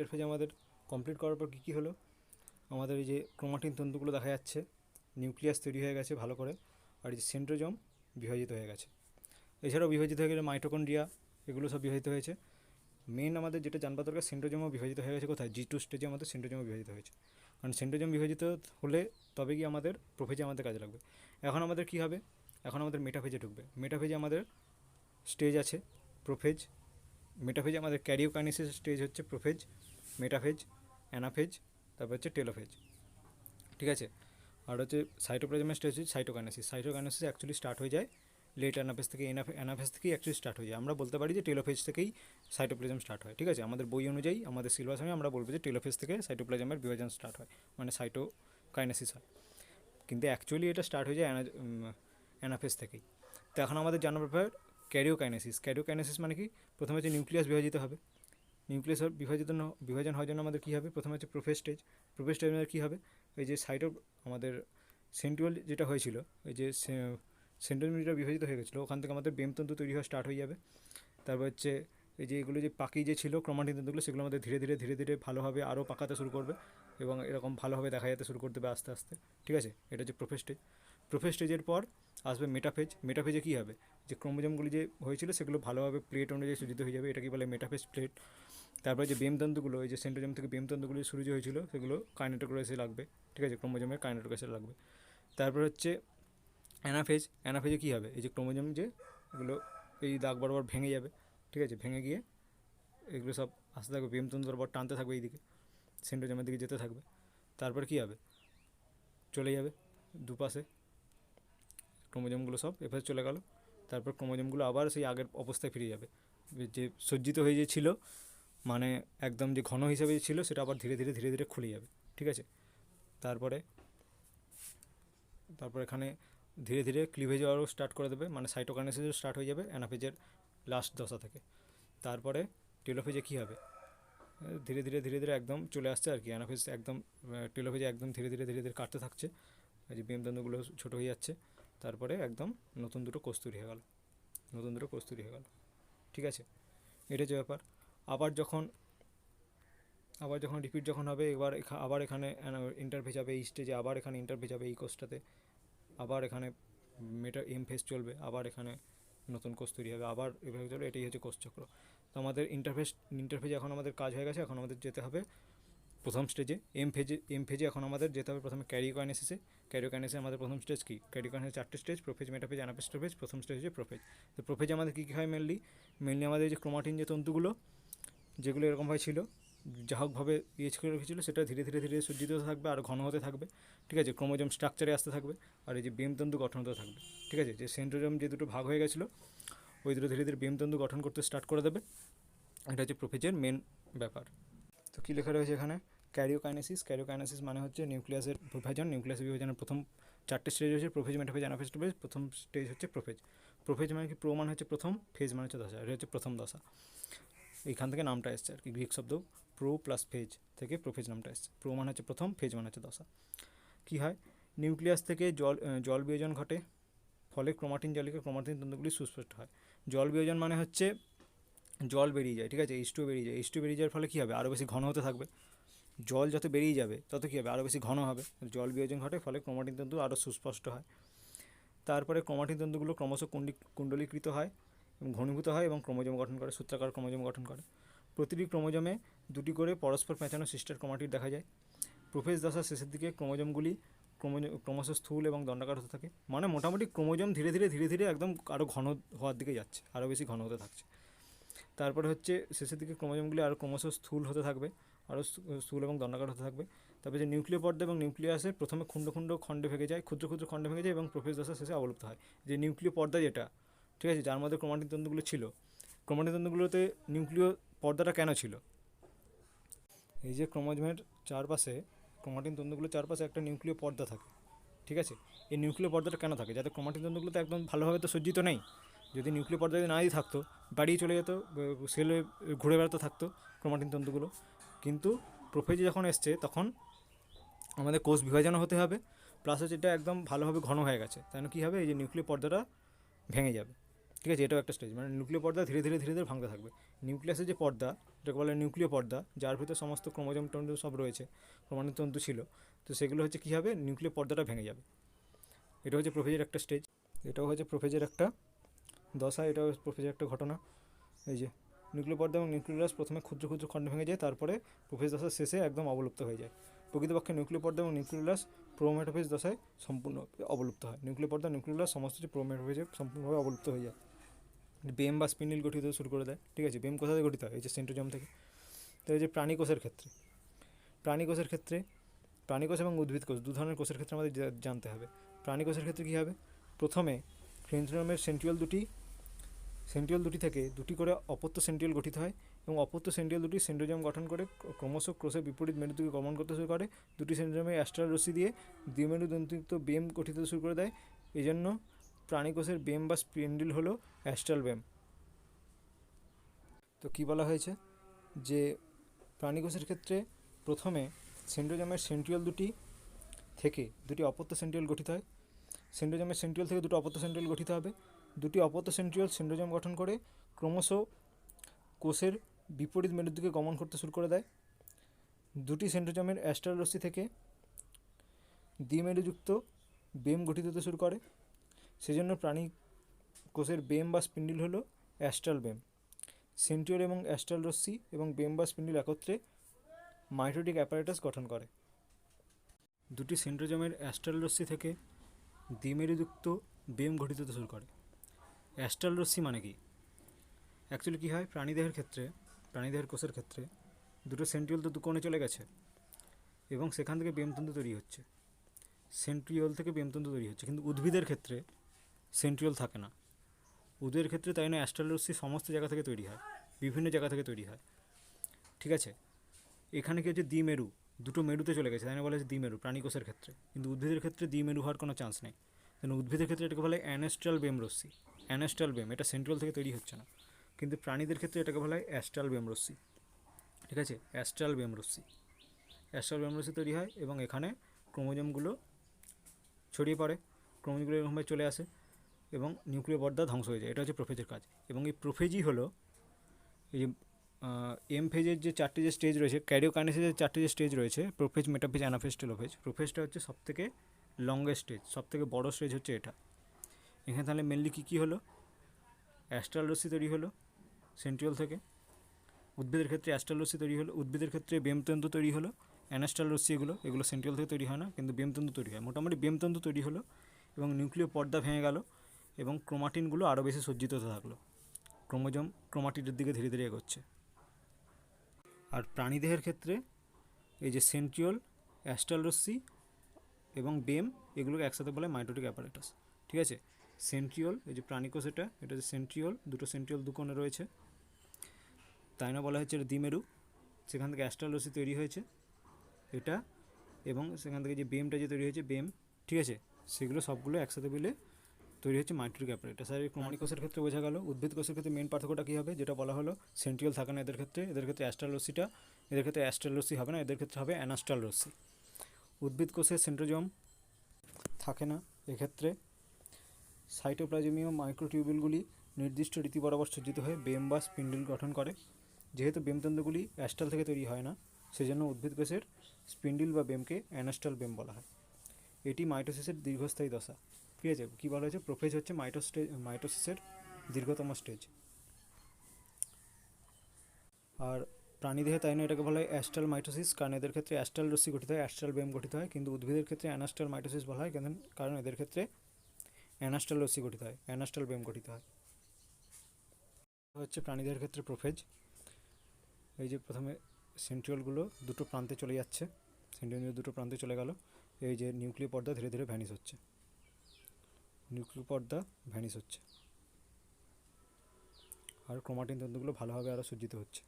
Interphase আমাদের complete করার পর কী হলো, আমাদের এই যে ক্রোমাটিন তন্তুগুলো দেখা যাচ্ছে, নিউক্লিয়াস তৈরি হয়ে গেছে ভালো করে, আর এই যে সেন্ট্রোজোম বিভাজিত হয়ে গেছে। এছাড়াও বিভাজিত হয়ে গেলে মাইটোকন্ড্রিয়া, এগুলো সব বিভাজিত হয়েছে। মেন আমাদের যেটা জানবার দরকার, সেন্ট্রোজোমও বিভাজিত হয়ে গেছে কোথায়, G2 স্টেজে আমাদের সেন্ট্রোজোমও বিভাজিত হয়েছে। কারণ সেন্ট্রোজোম বিভাজিত হলে তবে গিয়ে আমাদের প্রোফেজে আমাদের কাজে লাগবে। এখন আমাদের কী হবে, এখন আমাদের মেটাফেজে ঢুকবে। মেটাফেজে আমাদের স্টেজ আছে প্রোফেজ, মেটাফেজে আমাদের ক্যারিওকাইনেসিস স্টেজ হচ্ছে প্রোফেজ, মেটাফেজ, অ্যানাফেজ, তারপর হচ্ছে টেলোফেজ, ঠিক আছে। আর হচ্ছে সাইটোপ্লাজমের স্টেজ হচ্ছে সাইটোকাইনেসিস। সাইটোকাইনেসিস অ্যাকচুয়ালি স্টার্ট হয়ে যায় লেট অ্যানাফেজ থেকে, অ্যানাফেজ থেকেই অ্যাকচুয়ালি স্টার্ট হয়ে যায়। আমরা বলতে পারি যে টেলোফেজ থেকেই সাইটোপ্লাজম স্টার্ট হয়, ঠিক আছে। আমাদের বই অনুযায়ী, আমাদের সিলেবাস অনুযায়ী আমরা বলবো যে টেলোফেজ থেকে সাইটোপ্লাজমের বিভাজন স্টার্ট হয়, মানে সাইটোকাইনেসিস হয়। কিন্তু অ্যাকচুয়ালি এটা স্টার্ট হয়ে যায় অ্যানাফেজ থেকেই। তো এখন আমাদের জানার ব্যাপার ক্যারিওকাইনেসিস। ক্যারিওকাইনেসিস মানে কি, প্রথমে হচ্ছে নিউক্লিয়াস বিভাজিত হবে। নিউক্লিয়াস বিভাজন হওয়ার জন্য আমাদের কী হবে, প্রথমে হচ্ছে প্রোফেজ স্টেজ। প্রোফেজ স্টেজ কী হবে, এই যে আমাদের সেন্ট্রিওল যেটা হয়েছিল, এই যে সেন্ট্রোমিটার বিভাজিত হয়ে গেছিলো, ওখান থেকে আমাদের বেমতন্তু তৈরি হওয়া স্টার্ট হয়ে যাবে। তারপর হচ্ছে এই যে এগুলো যে পাকি যে ছিল ক্রোমাটিন তন্তুগুলো, সেগুলো আমাদের ধীরে ধীরে ভালোভাবে আরও পাকাতে শুরু করবে এবং এরকম ভালোভাবে দেখা যেতে শুরু করতে হবে আস্তে আস্তে, ঠিক আছে। এটা হচ্ছে প্রোফেজ স্টেজ। প্রোফেজ স্টেজের পর আসবে মেটাফেজ। মেটাফেজে কী হবে, যে ক্রোমোজোমগুলি যে হয়েছিল সেগুলো ভালোভাবে প্লেট অনুযায়ী সজ্জিত হয়ে যাবে, এটাকে বলে মেটাফেজ প্লেট। তারপরে যে বেমতন্তুগুলো, এই যে সেন্ট্রোজোম থেকে বেমতন্তুগুলি সূর্য হয়েছিল, সেগুলো কাইনেটোকোরেসে লাগবে, ঠিক আছে, ক্রোমোজোমের কাইনেটোকোরেসে লাগবে। তারপর হচ্ছে অ্যানাফেজ। অ্যানাফেজে কী হবে, এই যে ক্রোমোজোম যে এগুলো এই দাগ বরাবর ভেঙে যাবে, ঠিক আছে, ভেঙে গিয়ে এগুলো সব আসতে থাকবে, বেমতন্তু বরাবর টানতে থাকবে এইদিকে, সেন্ট্রোজোমের দিকে যেতে থাকবে। তারপর কী হবে, চলে যাবে দুপাশে ক্রোমোজোমগুলো সব এভাবে চলে গেল। তারপর ক্রোমোজোমগুলো আবার সেই আগের অবস্থায় ফিরে যাবে, যে সজ্জিত হয়ে যে ছিল, মানে একদম যে ঘন হিসাবে ছিল, সেটা আবার ধীরে ধীরে খুলে যাবে, ঠিক আছে। তারপর এখানে ধীরে ধীরে ক্লিভেজ আরও স্টার্ট করে দেবে, মানে সাইটোকাইনেসিসও স্টার্ট হয়ে যাবে অ্যানাফেজের লাস্ট দশা থেকে। তারপরে টেলোফেজে কী হবে, ধীরে ধীরে একদম চলে আসছে আর কি, অ্যানাফেজ একদম টেলোফেজে একদম ধীরে ধীরে কাটতে থাকছে, এই যে বেমতন্তুগুলো ছোটো হয়ে যাচ্ছে। তারপরে একদম নতুন দুটো কোষ তৈরি হয়ে গেল, ঠিক আছে। এটা হচ্ছে ব্যাপার। আবার যখন রিপিট যখন হবে, আবার এখানে ইন্টারফেজ হবে এই স্টেজে, আবার এখানে ইন্টারফেজ হবে এই কোষটাতে, আবার এখানে এম ফেজ চলবে, আবার এখানে নতুন কোষ তৈরি হবে, আবার এভাবে চলবে। এটাই হচ্ছে কোষচক্র। তো আমাদের ইন্টারফেজে এখন আমাদের কাজ হয়ে গেছে। এখন আমাদের যেতে হবে প্রথম স্টেজে, এম ফেজে এখন আমাদের যেতে হবে প্রথমে ক্যারিওকাইনেসিসে। ক্যারিওকাইনেসিসে আমাদের প্রথম স্টেজ কি, ক্যারিওকাইনেসিসে 4টে stage, prophase, metaphase, anaphase, telophase. প্রথম স্টেজ হচ্ছে প্রোফেজ। তো প্রোফেজে আমাদের কী কী হয়, মেনলি আমাদের যে ক্রোমাটিন যে তন্তুগুলো, যেগুলো এরকমভাবে ছিল, যা হোকভাবে করে রেখেছিলো, সেটা ধীরে ধীরে সজ্জিত হতে থাকবে আর ঘন হতে থাকবে, ঠিক আছে। ক্রোমোজোম স্ট্রাকচারে আসতে থাকবে, আর এই যে বেমতন্তু গঠন হতে থাকবে, ঠিক আছে। যে সেন্ট্রোজোম যে দুটো ভাগ হয়ে গেছিলো, ওই দুটো ধীরে বেমতন্তু গঠন করতে স্টার্ট করে দেবে। এটা হচ্ছে প্রোফেজের মেন ব্যাপার। তো কী লেখা রয়েছে এখানে, ক্যারিওকাইনেসিস মানে হচ্ছে নিউক্লিয়াসের বিভাজন। নিউক্লিয়াসের বিভাজনের প্রথম 4টে স্টেজ হচ্ছে প্রোফেজ, মেটাফেজ, অ্যানাফেজ, টেলোফেজ। প্রথম স্টেজ হচ্ছে প্রোফেজ। প্রোফেজ মানে কি, প্রো মানে হচ্ছে প্রথম, ফেজ মানে হচ্ছে দশা, এটা হচ্ছে প্রথম দশা। এইখান থেকে নামটা এসছে আর কি, গ্রিক শব্দ প্রো প্লাস ফেজ থেকে প্রোফেজ নামটা এসছে। প্রো মানে হচ্ছে প্রথম, ফেজ মানে হচ্ছে দশা। কী হয়, নিউক্লিয়াস থেকে জল বিয়োজন ঘটে, ফলে ক্রোমাটিন জালিকা ক্রোমাটিন তন্তুগুলি সুস্পষ্ট হয়। জল বিয়োজন মানে হচ্ছে জল বেরিয়ে যায়, ঠিক আছে, H2 বেরিয়ে যায়। H2 বেরিয়ে যাওয়ার ফলে কী হবে, আরও বেশি ঘন হতে থাকবে। জল যত বেরিয়ে যাবে তত কী হবে, আরও বেশি ঘন হবে। জল বিয়োজন ঘটে, ফলে ক্রোমাটিন তন্তু আরও সুস্পষ্ট হয়। তারপরে ক্রোমাটিন তন্তুগুলো ক্রমশ কুণ্ডলীকৃত হয় এবং ঘনীভূত হয় এবং ক্রোমোজোম গঠন করে, সূত্রাকার ক্রোমোজোম গঠন করে। প্রতিটি ক্রোমোজোমে দুটি করে পরস্পর পেঁচানো সিস্টার ক্রোমাটিড দেখা যায়। প্রোফেজ দশার শেষের দিকে ক্রোমোজোমগুলি ক্রমশ স্থূল এবং দণ্ডাকার হতে থাকে, মানে মোটামুটি ক্রোমোজোম ধীরে ধীরে একদম আরও ঘন হওয়ার দিকে যাচ্ছে, আরও বেশি ঘন হতে থাকছে। তারপরে হচ্ছে শেষের দিকে ক্রোমোজোমগুলি আরও ক্রমশ স্থূল হতে থাকবে, আরও স্থূল এবং দণ্ডাকার হতে থাকবে। তারপরে যে নিউক্লিয় পর্দা এবং নিউক্লিয়াসের প্রথমে খণ্ডে ভেঙে যায়, ক্ষুদ্র খণ্ডে ভেঙে যায় এবং প্রোফেজ দশার শেষে অবলুপ্ত হয়। যে নিউক্লিয় পর্দা যেটা, ঠিক আছে, যার মধ্যে ক্রোমাটিন তন্তুগুলো ছিল, ক্রোমাটিন তন্তুগুলোতে নিউক্লিয় পর্দাটা কেন ছিল, এই যে ক্রোমোজোমের চারপাশে, ক্রোমাটিন তন্তুগুলোর চারপাশে একটা নিউক্লিয় পর্দা থাকে, ঠিক আছে। এই নিউক্লিয় পর্দাটা কেন থাকে, যাতে ক্রোমাটিন তন্তুগুলো তো একদম ভালোভাবে তো সজ্জিত নেই। যদি নিউক্লিয় পর্দা যদি নাই থাকতো, বাড়িয়ে চলে যেত, সেলে ঘুরে বেড়াতে থাকতো ক্রোমাটিন তন্তুগুলো। কিন্তু প্রোফেজে যখন এসছে, তখন আমাদের কোষ বিভাজনও হতে হবে, প্লাস হচ্ছে এটা একদম ভালোভাবে ঘন হয়ে গেছে, তাই না। কী হবে, এই যে নিউক্লিয় পর্দাটা ভেঙে যাবে, ঠিক আছে, এটাও একটা স্টেজ, মানে নিউক্লিয় পর্দা ধীরে ধীরে ধীরে ধীরে ভাঙতে থাকবে। নিউক্লিয়াসের যে পর্দা, এটাকে বলে নিউক্লিয় পর্দা, যার ভিতরে সমস্ত ক্রোমোজোম টন্ডু সব রয়েছে, ক্রোমাটিন তন্তু ছিল, তো সেগুলো হচ্ছে কী হবে, নিউক্লিয় পর্দাটা ভেঙে যাবে। এটা হচ্ছে প্রোফেজের একটা স্টেজ, এটাও হচ্ছে প্রোফেজের একটা দশা, এটাও প্রোফেজের একটা ঘটনা। এই যে নিউক্লিয় পর্দা এবং নিউক্লিয়াস প্রথমে ক্ষুদ্র ক্ষুদ্র খণ্ডে ভেঙে যায়, তারপরে প্রোফেজ দশার শেষে একদম অবলুপ্ত হয়ে যায়। প্রকৃতপক্ষে নিউক্লিয় পর্দা এবং নিউক্লিয়াস প্রোমেটোফেজ দশায় সম্পূর্ণ অবলুপ্ত হয়। নিউক্লিয় পর্দা নিউক্লিয়াস সমস্ত যে প্রোমেটোফেজে সম্পূর্ণভাবে অবলুপ্ত হয়ে যায়। বেম বা স্পিন্ডিল গঠিত হতে শুরু করে দেয়। ঠিক আছে, বেম কোথা থেকে গঠিত হয়, এই যে সেন্ট্রোজোম থেকে। তো এই যে প্রাণীকোষের ক্ষেত্রে, প্রাণীকোষের ক্ষেত্রে প্রাণীকোষ এবং উদ্ভিদ কোষ দু ধরনের কোষের ক্ষেত্রে আমাদের জানতে হবে। প্রাণীকোষের ক্ষেত্রে কী হবে, প্রথমে সেন্ট্রিওমের সেন্ট্রিওল দুটি থেকে দুটি করে অপত্য সেন্ট্রিওল গঠিত হয় এবং অপত্য সেন্ট্রিওল দুটি সেন্ট্রোজোম গঠন করে ক্রমশ ক্রোশের বিপরীত মেরুর দিকে গমন করতে শুরু করে। দুটি সেন্ট্রিওমে অ্যাস্ট্রাল রশ্মি দিয়ে দ্বিমেরুদন্তুযুক্ত বেম গঠিত হতে শুরু করে দেয়। এই জন্য প্রাণীকোষের বেম বা স্পিন্ডিল হলো অ্যাস্ট্রাল বেম। তো কী বলা হয়েছে, যে প্রাণীকোষের ক্ষেত্রে প্রথমে সেন্ট্রোজোমের সেন্ট্রিওল দুটি থেকে দুটি অপত্য সেন্ট্রিওল গঠিত হয়। সেন্ট্রোজোমের সেন্ট্রিওল থেকে দুটো অপত্য সেন্ট্রিওল গঠিত হবে। দুটি অপত্য সেন্ট্রিওল সেন্ট্রোজোম গঠন করে ক্রমশ কোষের বিপরীত মেরুর দিকে গমন করতে শুরু করে দেয়। দুটি সেন্ট্রোজোমের অ্যাস্ট্রাল রশ্মি থেকে দ্বিমেরুযুক্ত বেম গঠিত হতে শুরু করে। সেজন্য প্রাণী কোষের বেম বা স্পিন্ডিল হলো অ্যাস্ট্রাল বেম। সেন্ট্রিওল এবং অ্যাস্ট্রাল রশ্মি এবং বেম বা স্পিন্ডিল একত্রে মাইটোটিক অ্যাপারেটাস গঠন করে। দুটি সেন্ট্রোজোমের অ্যাস্ট্রাল রশ্মি থেকে দ্বিমেরুযুক্ত বেম গঠিত হতে শুরু করে। অ্যাস্ট্রাল রশ্মি মানে কি, অ্যাকচুয়ালি কী হয়, প্রাণীদেহের কোষের ক্ষেত্রে দুটো সেন্ট্রিওল তো দু কোণে চলে গেছে এবং সেখান থেকে বেমতন্তু তৈরি হচ্ছে, সেন্ট্রিওল থেকে বেমতন্তু তৈরি হচ্ছে, কিন্তু উদ্ভিদের ক্ষেত্রে সেন্ট্রিওল থাকে না। উদ্ভিদের ক্ষেত্রে তাই না অ্যাস্ট্রাল রশ্মি সমস্ত জায়গা থেকে তৈরি হয়, বিভিন্ন জায়গা থেকে তৈরি হয়। ঠিক আছে, এখানে কি হচ্ছে, দ্বিমেরু, দুটো মেরুতে চলে গেছে, তাই না বলা হচ্ছে দ্বিমেরু প্রাণীকোষের ক্ষেত্রে, কিন্তু উদ্ভিদের ক্ষেত্রে দ্বিমেরু হওয়ার কোনো চান্স নেই। কারণ উদ্ভিদের ক্ষেত্রে এটাকে বলা হয় অ্যানাস্ট্রাল বেম রশ্মি, অ্যানাস্ট্রাল বেম, এটা সেন্ট্রিওল থেকে তৈরি হচ্ছে না। কিন্তু প্রাণীদের ক্ষেত্রে এটাকে বলা হয় অ্যাস্ট্রাল বেম রশ্মি। ঠিক আছে, অ্যাস্ট্রাল বেম রশ্মি তৈরি হয় এবং এখানে ক্রোমোজোমগুলো ছড়িয়ে পড়ে, ক্রোমোজোমগুলো এরকমভাবে চলে আসে এবং নিউক্লিয় পর্দা ধ্বংস হয়ে যায়। এটা হচ্ছে প্রোফেজের কাজ। এবং এই প্রোফেজই হলো এই যে এম ফেজের যে চারটে যে স্টেজ রয়েছে, ক্যারিওকাইনেসিসের যে চারটে যে স্টেজ রয়েছে, প্রোফেজ, মেটাফেজ, অ্যানাফেজ, টেলোফেজ। প্রোফেজটা হচ্ছে সবথেকে লংগেস্ট স্টেজ, সবথেকে বড় স্টেজ হচ্ছে এটা। এখানে তাহলে মেনলি কী কী হলো, অ্যাস্ট্রাল রশ্মি তৈরি হলো সেন্ট্রিওল থেকে, উদ্ভিদের ক্ষেত্রে অ্যাস্ট্রাল রশ্মি তৈরি হলো, উদ্ভিদের ক্ষেত্রে বেমতন্তু তৈরি হলো, অ্যানাস্ট্রাল রশ্মি এগুলো সেন্ট্রিওল থেকে তৈরি হয় না, কিন্তু বেমতন্তু তৈরি হয়। মোটামুটি বেমতন্তু তৈরি হলো এবং নিউক্লিয় পর্দা ভেঙে গেল এবং ক্রোমাটিনগুলো আরও বেশি সজ্জিত হতে থাকলো, ক্রোমোজোম ক্রোমাটিনের দিকে ধীরে ধীরে এগোচ্ছে। আর প্রাণীদেহের ক্ষেত্রে এই যে সেন্ট্রিওল, অ্যাস্ট্রাল রশ্মি এবং বেম, এগুলোকে একসাথে বলে মাইটোটিক অ্যাপারেটাস। ঠিক আছে, সেন্ট্রিওল, এই যে প্রাণীকোষ, এটা হচ্ছে সেন্ট্রিওল, দুটো সেন্ট্রিওল দু কোণে রয়েছে, তাই না বলা হচ্ছে এটা দ্বিমেরু। সেখান থেকে অ্যাস্ট্রাল রশ্মি তৈরি হয়েছে এটা, এবং সেখান থেকে যে বেমটা যে তৈরি হয়েছে বেম, ঠিক আছে, সেগুলো সবগুলো একসাথে মিলে তৈরি হচ্ছে মাইটোটিক অ্যাপারেটাস। আর এই প্রাণীকোষের ক্ষেত্রে বোঝা গেল। উদ্ভিদ কোষের ক্ষেত্রে মেন পার্থক্যটা কী হবে, যেটা বলা হলো, সেন্ট্রিওল থাকে না এদের ক্ষেত্রে অ্যাস্ট্রাল রশ্মিটা, এদের ক্ষেত্রে অ্যাস্ট্রাল রশ্মি হবে না, এদের ক্ষেত্রে হবে অ্যানাস্ট্রাল রশ্মি। উদ্ভিদ কোষের সেন্ট্রোজোম থাকে না, এক্ষেত্রে সাইটোপ্লাজমীয় মাইক্রোটিউবুলগুলি নির্দিষ্ট রীতি বরাবর সজ্জিত হয়ে বেম বা স্পিন্ডিল গঠন করে। যেহেতু বেমতন্তুগুলি অ্যাস্ট্রাল থেকে তৈরি হয় না, সেজন্য উদ্ভিদ কোষের স্পিন্ডিল বা বেমকে অ্যানাস্ট্রাল বেম বলা হয়। এটি মাইটোসিসের দীর্ঘস্থায়ী দশা। ঠিক আছে, কী বলা হয়েছে, প্রোফেজ হচ্ছে মাইটোসিসের দীর্ঘতম স্টেজ। আর প্রাণীদেহে তাই না এটাকে বলা হয় অ্যাস্ট্রাল মাইটোসিস, কারণ এদের ক্ষেত্রে অ্যাস্ট্রাল রশ্মি গঠিত হয়, অ্যাস্ট্রাল বেম গঠিত হয়। কিন্তু উদ্ভিদের ক্ষেত্রে অ্যানাস্ট্রাল মাইটোসিস বলা হয়, কারণ এদের ক্ষেত্রে অ্যানাস্ট্রাল রশ্মি গঠিত হয়, অ্যানাস্ট্রাল বেম গঠিত হয়। হচ্ছে প্রাণীদের ক্ষেত্রে প্রোফেজ। এই যে প্রথমে সেন্ট্রিওলগুলো দুটো প্রান্তে চলে যাচ্ছে, সেন্ট্রিওল দুটো প্রান্তে চলে গেল, এই যে নিউক্লিয় পর্দা ধীরে ধীরে ভ্যানিশ হচ্ছে, আর ক্রোমাটিন তন্তুগুলো ভালোভাবে আরও সজ্জিত হচ্ছে।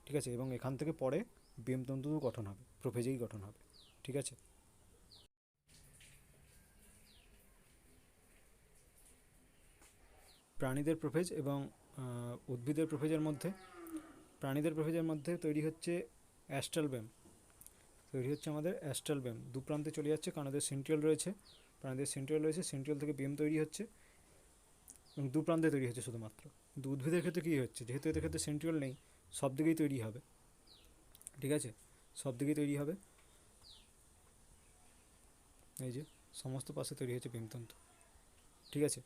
ঠিক আছে, এবং এখান থেকে পরে বেমতন্তু গঠন হবে, প্রোফেজেই গঠন হবে। ঠিক আছে, প্রাণীদের প্রোফেজ এবং উদ্ভিদের প্রোফেজের মধ্যে, প্রাণীদের প্রোফেজের মধ্যে তৈরি হচ্ছে অ্যাস্ট্রাল বেম, আমাদের অ্যাস্ট্রাল বেম দু প্রান্তে চলে যাচ্ছে, কারণ এদের সেন্ট্রিওল রয়েছে, প্রাণীদের সেন্ট্রিওল রয়েছে, সেন্ট্রিওল থেকে বেম তৈরি হচ্ছে এবং দু প্রান্তে তৈরি হচ্ছে শুধুমাত্র। কিন্তু উদ্ভিদের ক্ষেত্রে কী হচ্ছে, যেহেতু এদের ক্ষেত্রে সেন্ট্রিওল নেই, সব দিকেই তৈরি হবে, ঠিক আছে, সব দিকেই তৈরি হবে, এই যে সমস্ত পাশে তৈরি হচ্ছে ভীমতন্তু, ঠিক আছে।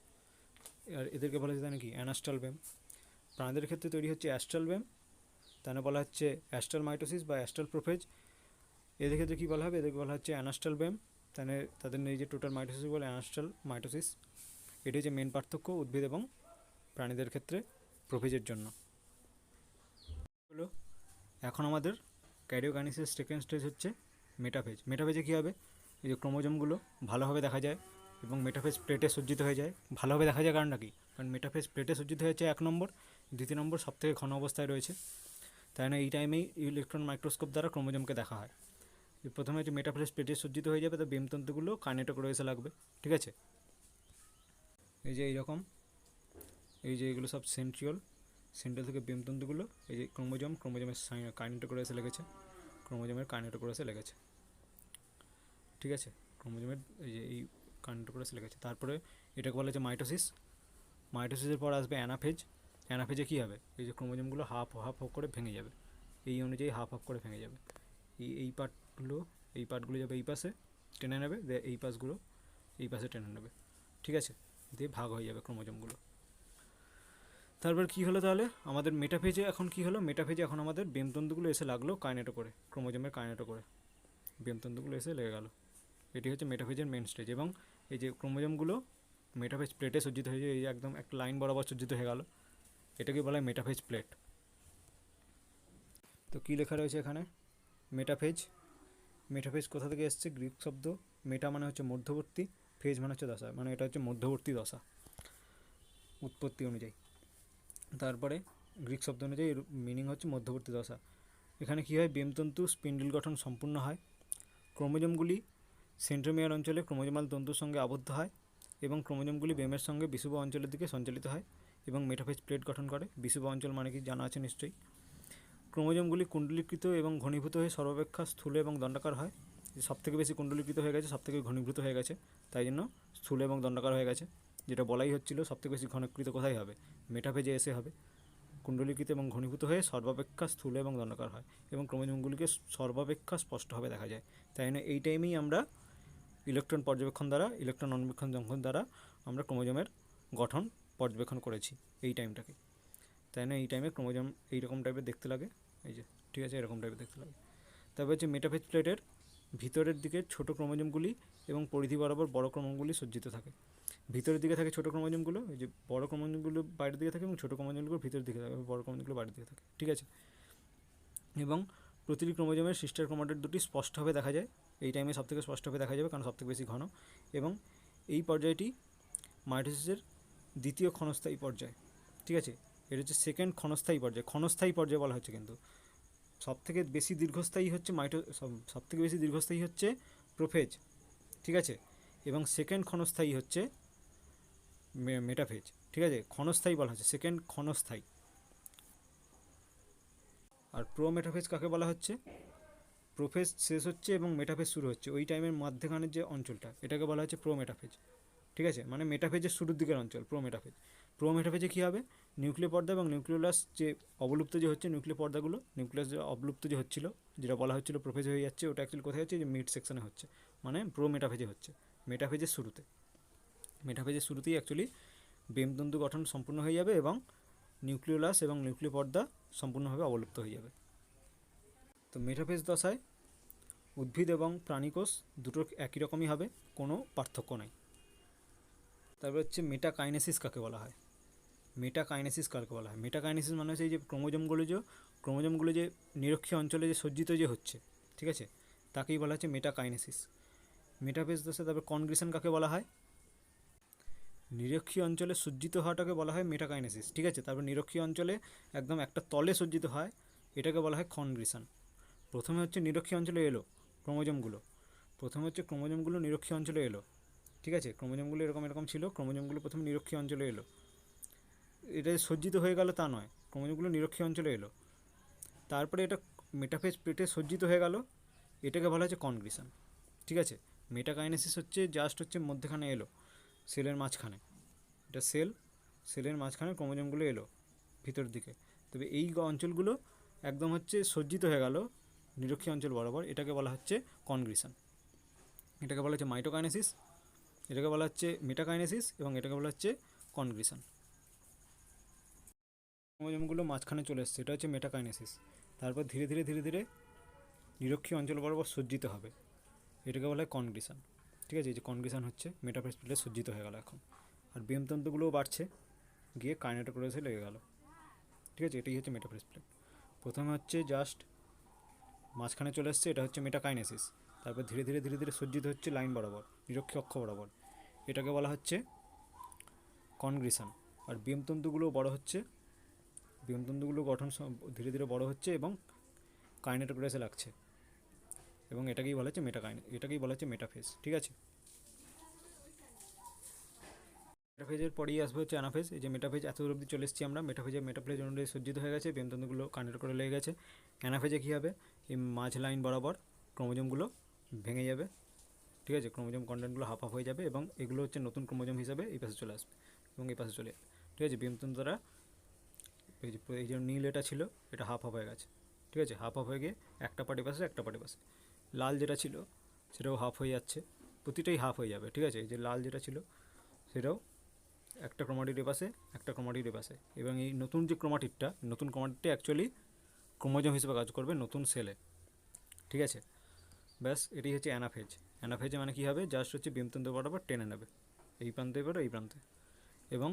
আর এদেরকে বলা হচ্ছে নাকি অ্যানাস্টাল ভেম। প্রাণীদের ক্ষেত্রে তৈরি হচ্ছে অ্যাস্ট্রাল ভেম, তাহলে বলা হচ্ছে অ্যাস্ট্রাল মাইটোসিস বা অ্যাস্ট্রাল প্রোফেজ। এদের ক্ষেত্রে কী বলা হবে, এদেরকে বলা হচ্ছে অ্যানাস্টাল ভেম, তাহলে তাদের এই যে টোটাল মাইটোসিস বলে অ্যানাস্টাল মাইটোসিস। এটি হচ্ছে মেন পার্থক্য উদ্ভিদ এবং প্রাণীদের ক্ষেত্রে প্রোফেজের জন্য। হলো এখন আমাদের ক্যারিওকাইনেসিস সেকেন্ড স্টেজ হচ্ছে মেটাফেজ। মেটাফেজে কী হবে, এই যে ক্রোমোজোমগুলো ভালোভাবে দেখা যায় এবং মেটাফেজ প্লেটে সজ্জিত হয়ে যায়। ভালোভাবে দেখা যায় কারণটা কি, কারণ মেটাফেজ প্লেটে সজ্জিত হয়েছে 1 নম্বর, 2 নম্বর সবথেকে ঘন অবস্থায় রয়েছে, তাই না এই টাইমেই ইলেকট্রন মাইক্রোস্কোপ দ্বারা ক্রোমোজোমকে দেখা হয়। প্রথমে হচ্ছে মেটাফেজ প্লেটে সজ্জিত হয়ে যাবে, তো ভীমতন্তুগুলো কাইনেটোকোরেসে লাগবে, ঠিক আছে। এই যে এইরকম, এই যে এগুলো সব সেন্ট্রিওল, সেন্ট্রাল থেকে ভীমতন্তুগুলো, এই যে ক্রোমোজোমের কাইনেটোকোরেসে লেগেছে, ক্রোমোজোমের কাইনেটোকোরেসে লেগেছে, ঠিক আছে, ক্রোমোজোমের এই যে এই কাইনেটোকোরেসে লেগেছে। তারপরে এটাকে বলা হচ্ছে মাইটোসিস। মাইটোসিসের পর আসবে অ্যানাফেজ। অ্যানাফেজে কী হবে, এই যে ক্রোমোজোমগুলো হাফ হাফ করে ভেঙে যাবে, এই অনুযায়ী হাফ হাফ করে ভেঙে যাবে। এই পার্টগুলো যাবে এই পাশে টেনে নেবে, এই পাশগুলো এই পাশে টেনে নেবে, ঠিক আছে, দিয়ে ভাগ হয়ে যাবে ক্রোমোজোমগুলো। তারপর কী হলো তাহলে আমাদের মেটাফেজে, এখন কী হলো, মেটাফেজে এখন আমাদের ভীমতন্তুগুলো এসে লাগলো কাইনেটো করে, ক্রোমোজোমের কাইনেটো করে ভীমতন্তুগুলো এসে লেগে গেল। এটি হচ্ছে মেটাফেজের মেন স্টেজ। এবং এই যে ক্রোমোজোমগুলো মেটাফেজ প্লেটে সজ্জিত হয়ে যায়, এই যে একদম একটা লাইন বরাবর সজ্জিত হয়ে গেল, এটাকে বলা হয় মেটাফেজ প্লেট। তো কী লেখা রয়েছে এখানে, মেটাফেজ। মেটাফেজ কোথা থেকে এসছে, গ্রিক শব্দ, মেটা মানে হচ্ছে মধ্যবর্তী, ফেজ মানে হচ্ছে দশা, মানে এটা হচ্ছে মধ্যবর্তী দশা উৎপত্তি অনুযায়ী। তারপরে গ্রিক শব্দ অনুযায়ী মিনিং হচ্ছে মধ্যবর্তী দশা। এখানে কী হয়, ভীমতন্তু স্পিন্ডল গঠন সম্পূর্ণ হয়, ক্রোমোজোমগুলি সেন্ট্রোমিয়ার অঞ্চলে ক্রোমোজোমাল তন্তুর সঙ্গে আবদ্ধ হয় এবং ক্রোমোজোমগুলি বেমের সঙ্গে বিষুব অঞ্চলের দিকে সঞ্চালিত হয় এবং মেটাফেজ প্লেট গঠন করে। বিষুব অঞ্চল মানে কি জানা আছে নিশ্চয়ই। ক্রোমোজোমগুলি কুণ্ডলীকৃত এবং ঘনীভূত হয়ে সর্বাপেক্ষা স্থূল এবং দণ্ডাকার হয়। সবথেকে বেশি কুণ্ডলীকৃত হয়ে গেছে, সবথেকে ঘনীভূত হয়ে গেছে, তাই জন্য স্থূল এবং দণ্ডাকার হয়ে গেছে। যেটা বলাই হচ্ছিল সবথেকে বেশি ঘনীকৃত কোথায় হবে, মেটাফেজে এসে হবে। কুণ্ডলীকৃত এবং ঘনীভূত হয়ে সর্বাপেক্ষা স্থূল এবং দণ্ডাকার হয় এবং ক্রোমোজোমগুলিকে সর্বাপেক্ষা স্পষ্টভাবে দেখা যায়। তাই জন্য এই টাইমেই আমরা ইলেকট্রন পর্যবেক্ষণ দ্বারা, ইলেকট্রন অণুবীক্ষণ যন্ত্র দ্বারা আমরা ক্রোমোজোমের গঠন পর্যবেক্ষণ করেছি এই টাইমটাকে। তাই না এই টাইমে ক্রোমোজোম এইরকম টাইপের দেখতে লাগে, এই যে ঠিক আছে, এরকম টাইপের দেখতে লাগে। তারপর হচ্ছে মেটাফেজ প্লেটের ভিতরের দিকে ছোটো ক্রোমোজোমগুলি এবং পরিধি বরাবর বড় ক্রোমোজোমগুলি সজ্জিত থাকে। ভিতরের দিকে থাকে ছোটো ক্রোমোজোমগুলো, এই যে বড় ক্রোমোজোমগুলো বাইরের দিকে থাকে এবং ছোটো ক্রোমোজোমগুলো ভিতরের দিকে থাকে, বড় ক্রোমোজোমগুলো বাইরের দিকে থাকে, ঠিক আছে। এবং প্রতিটি ক্রোমোজোমের সিস্টার ক্রোমাটিড দুটি স্পষ্টভাবে দেখা যায়, এই টাইমে সবথেকে স্পষ্টভাবে দেখা যাবে কারণ সবথেকে বেশি ঘন। এবং এই পর্যায়টি মাইটোসিসের দ্বিতীয় ক্ষণস্থায়ী পর্যায়, ঠিক আছে, এটা হচ্ছে সেকেন্ড ক্ষণস্থায়ী পর্যায়। ক্ষণস্থায়ী পর্যায় বলা হচ্ছে, কিন্তু সবথেকে বেশি দীর্ঘস্থায়ী হচ্ছে সবথেকে বেশি দীর্ঘস্থায়ী হচ্ছে প্রোফেজ, ঠিক আছে, এবং সেকেন্ড ক্ষণস্থায়ী হচ্ছে মেটাফেজ, ঠিক আছে। ক্ষণস্থায়ী বলা হচ্ছে, সেকেন্ড ক্ষণস্থায়ী। আর প্রো মেটাফেজ কাকে বলা হচ্ছে, প্রোফেজ শেষ হচ্ছে এবং মেটাফেজ শুরু হচ্ছে, ওই টাইমের মাঝখানের যে অঞ্চলটা এটাকে বলা হচ্ছে প্রো মেটাফেজ, ঠিক আছে, মানে মেটাফেজের শুরুর দিকের অঞ্চল প্রো মেটাফেজ। প্রো মেটাফেজে কী হবে, নিউক্লিয় পর্দা এবং নিউক্লিওলাস যে অবলুপ্ত যে হচ্ছে, নিউক্লিয় পর্দাগুলো নিউক্লিয়াস যে অবলুপ্ত যে হচ্ছিলো, যেটা বলা হচ্ছিলো প্রোফেজ হয়ে যাচ্ছে, ওটা অ্যাকচুয়ালি কোথায় হচ্ছে, যে মিড সেকশনে হচ্ছে, মানে প্রো মেটাফেজে হচ্ছে, মেটাফেজের শুরুতে। মেটাফেজের শুরুতেই অ্যাকচুয়ালি ভীমতন্তু গঠন সম্পূর্ণ হয়ে যাবে এবং নিউক্লিওলাস এবং নিউক্লিয় পর্দা সম্পূর্ণভাবে অবলুপ্ত হয়ে যাবে। তো মেটাফেজ দশায় উদ্ভিদ এবং প্রাণীকোষ দুটো একই রকমই হবে, কোনো পার্থক্য নাই। তারপর হচ্ছে মেটাকাইনেসিস কাকে বলা হয়, মেটাকাইনেসিস কাকে বলা হয়, মেটাকাইনেসিস মানে হচ্ছে এই যে ক্রোমোজোমগুলো যে নিরক্ষীয় অঞ্চলে যে সজ্জিত যে হচ্ছে, ঠিক আছে, তাকেই বলা হচ্ছে মেটাকাইনেসিস। মেটাফেজ দশায় তারপর কনগ্রেশন কাকে বলা হয়, নিরক্ষীয় অঞ্চলে সজ্জিত হওয়াটাকে বলা হয় মেটাকাইনেসিস, ঠিক আছে। তারপর নিরক্ষীয় অঞ্চলে একদম একটা তলে সজ্জিত হয়, এটাকে বলা হয় কনগ্রেশন। প্রথমে হচ্ছে নিরক্ষীয় অঞ্চলে এলো ক্রোমোজোমগুলো, নিরক্ষীয় অঞ্চলে এলো, ঠিক আছে, ক্রোমোজোমগুলো এরকম ছিল, ক্রোমোজোমগুলো প্রথমে নিরক্ষীয় অঞ্চলে এলো, এটা সজ্জিত হয়ে গেল তা নয়, ক্রোমোজোমগুলো নিরক্ষীয় অঞ্চলে এলো, তারপরে এটা মেটাফেজ প্লেটে সজ্জিত হয়ে গেল, এটাকে বলা হচ্ছে কনগ্রেশন, ঠিক আছে। মেটাকাইনেসিস হচ্ছে জাস্ট হচ্ছে মধ্যখানে এলো, সেলের মাঝখানে, এটা সেল সেলের মাঝখানে ক্রোমোজোমগুলো এলো ভিতর দিকে, তবে এই অঞ্চলগুলো একদম হচ্ছে সজ্জিত হয়ে গেল নিরক্ষীয় অঞ্চল বরাবর, এটাকে বলা হচ্ছে কনগ্রিশন। এটাকে বলা হচ্ছে মাইটোকাইনেসিস, এটাকে বলা হচ্ছে মেটাকাইনেসিস এবং এটাকে বলা হচ্ছে কনগ্রিশন। ক্রোমোজোমগুলো মাঝখানে চলে এসছে, এটা হচ্ছে মেটাকাইনেসিস। তারপর ধীরে ধীরে ধীরে ধীরে নিরক্ষীয় অঞ্চল বরাবর সজ্জিত হবে, এটাকে বলা হয় কনগ্রিশন। ঠিক আছে, এই যে কনগ্রিশন হচ্ছে মেটাফেজ প্লেটে সজ্জিত হয়ে গেল এখন, আর বিমতন্তুগুলোও বাড়ছে গিয়ে কাইনেটোকোরেসে লেগে গেল। ঠিক আছে, এটাই হচ্ছে মেটাফেজ প্লেট। প্রথমে হচ্ছে জাস্ট মাঝখানে চলে এসছে, এটা হচ্ছে মেটাকাইনেসিস। তারপর ধীরে ধীরে ধীরে ধীরে সজ্জিত হচ্ছে লাইন বরাবর, নিরক্ষীয় অক্ষ বরাবর, এটাকে বলা হচ্ছে কনগ্রিশন। আর বিমতন্তুগুলো বড় হচ্ছে, বিমতন্তুগুলো গঠন ধীরে ধীরে বড় হচ্ছে এবং কাইনেটোকোরেসে লাগছে, এবং এটাকেই বলা হচ্ছে এটাকেই বলা হচ্ছে মেটাফেজ। ঠিক আছে, মেটাফেজের পরেই আসবে হচ্ছে অ্যানাফেজ। এই যে মেটাফেজ এত দূর অবধি চলে এসেছি আমরা, মেটাফেজ অনুযায়ী সজ্জিত হয়ে গেছে, বিমতন্তুগুলো কানেক্ট করে লেগে গেছে। অ্যানাফেজে কী হবে, এই মাঝ লাইন বরাবর ক্রোমোজোমগুলো ভেঙে যাবে। ঠিক আছে, ক্রোমোজোম কন্টেন্টগুলো হাফ হয়ে যাবে এবং এগুলো হচ্ছে নতুন ক্রোমোজোম হিসাবে এই পাশে চলে আসবে এবং এই পাশে চলে যাবে। ঠিক আছে, বিমতন্তুরা এই যে নীল এটা ছিল, এটা হাফ হয়ে গেছে। ঠিক আছে, হাফ হয়ে গিয়ে একটা পার্টি পাশে একটা পার্টি পাশে, লাল যেটা ছিল সেটাও হাফ হয়ে যাচ্ছে, প্রতিটাই হাফ হয়ে যাবে। ঠিক আছে, এই যে লাল যেটা ছিল সেটাও একটা ক্রোমাটিড পাশে একটা ক্রোমাটিড পাশে, এবং এই নতুন যে ক্রোমাটিডটা অ্যাকচুয়ালি ক্রোমোজোম হিসেবে কাজ করবে নতুন সেলে। ঠিক আছে, ব্যাস এটাই হচ্ছে অ্যানাফেজ। অ্যানাফেজে মানে কী হবে, জাস্ট হচ্ছে বিমতন্তু বরাবর টেনে নেবে এই প্রান্তে এবার এই প্রান্তে, এবং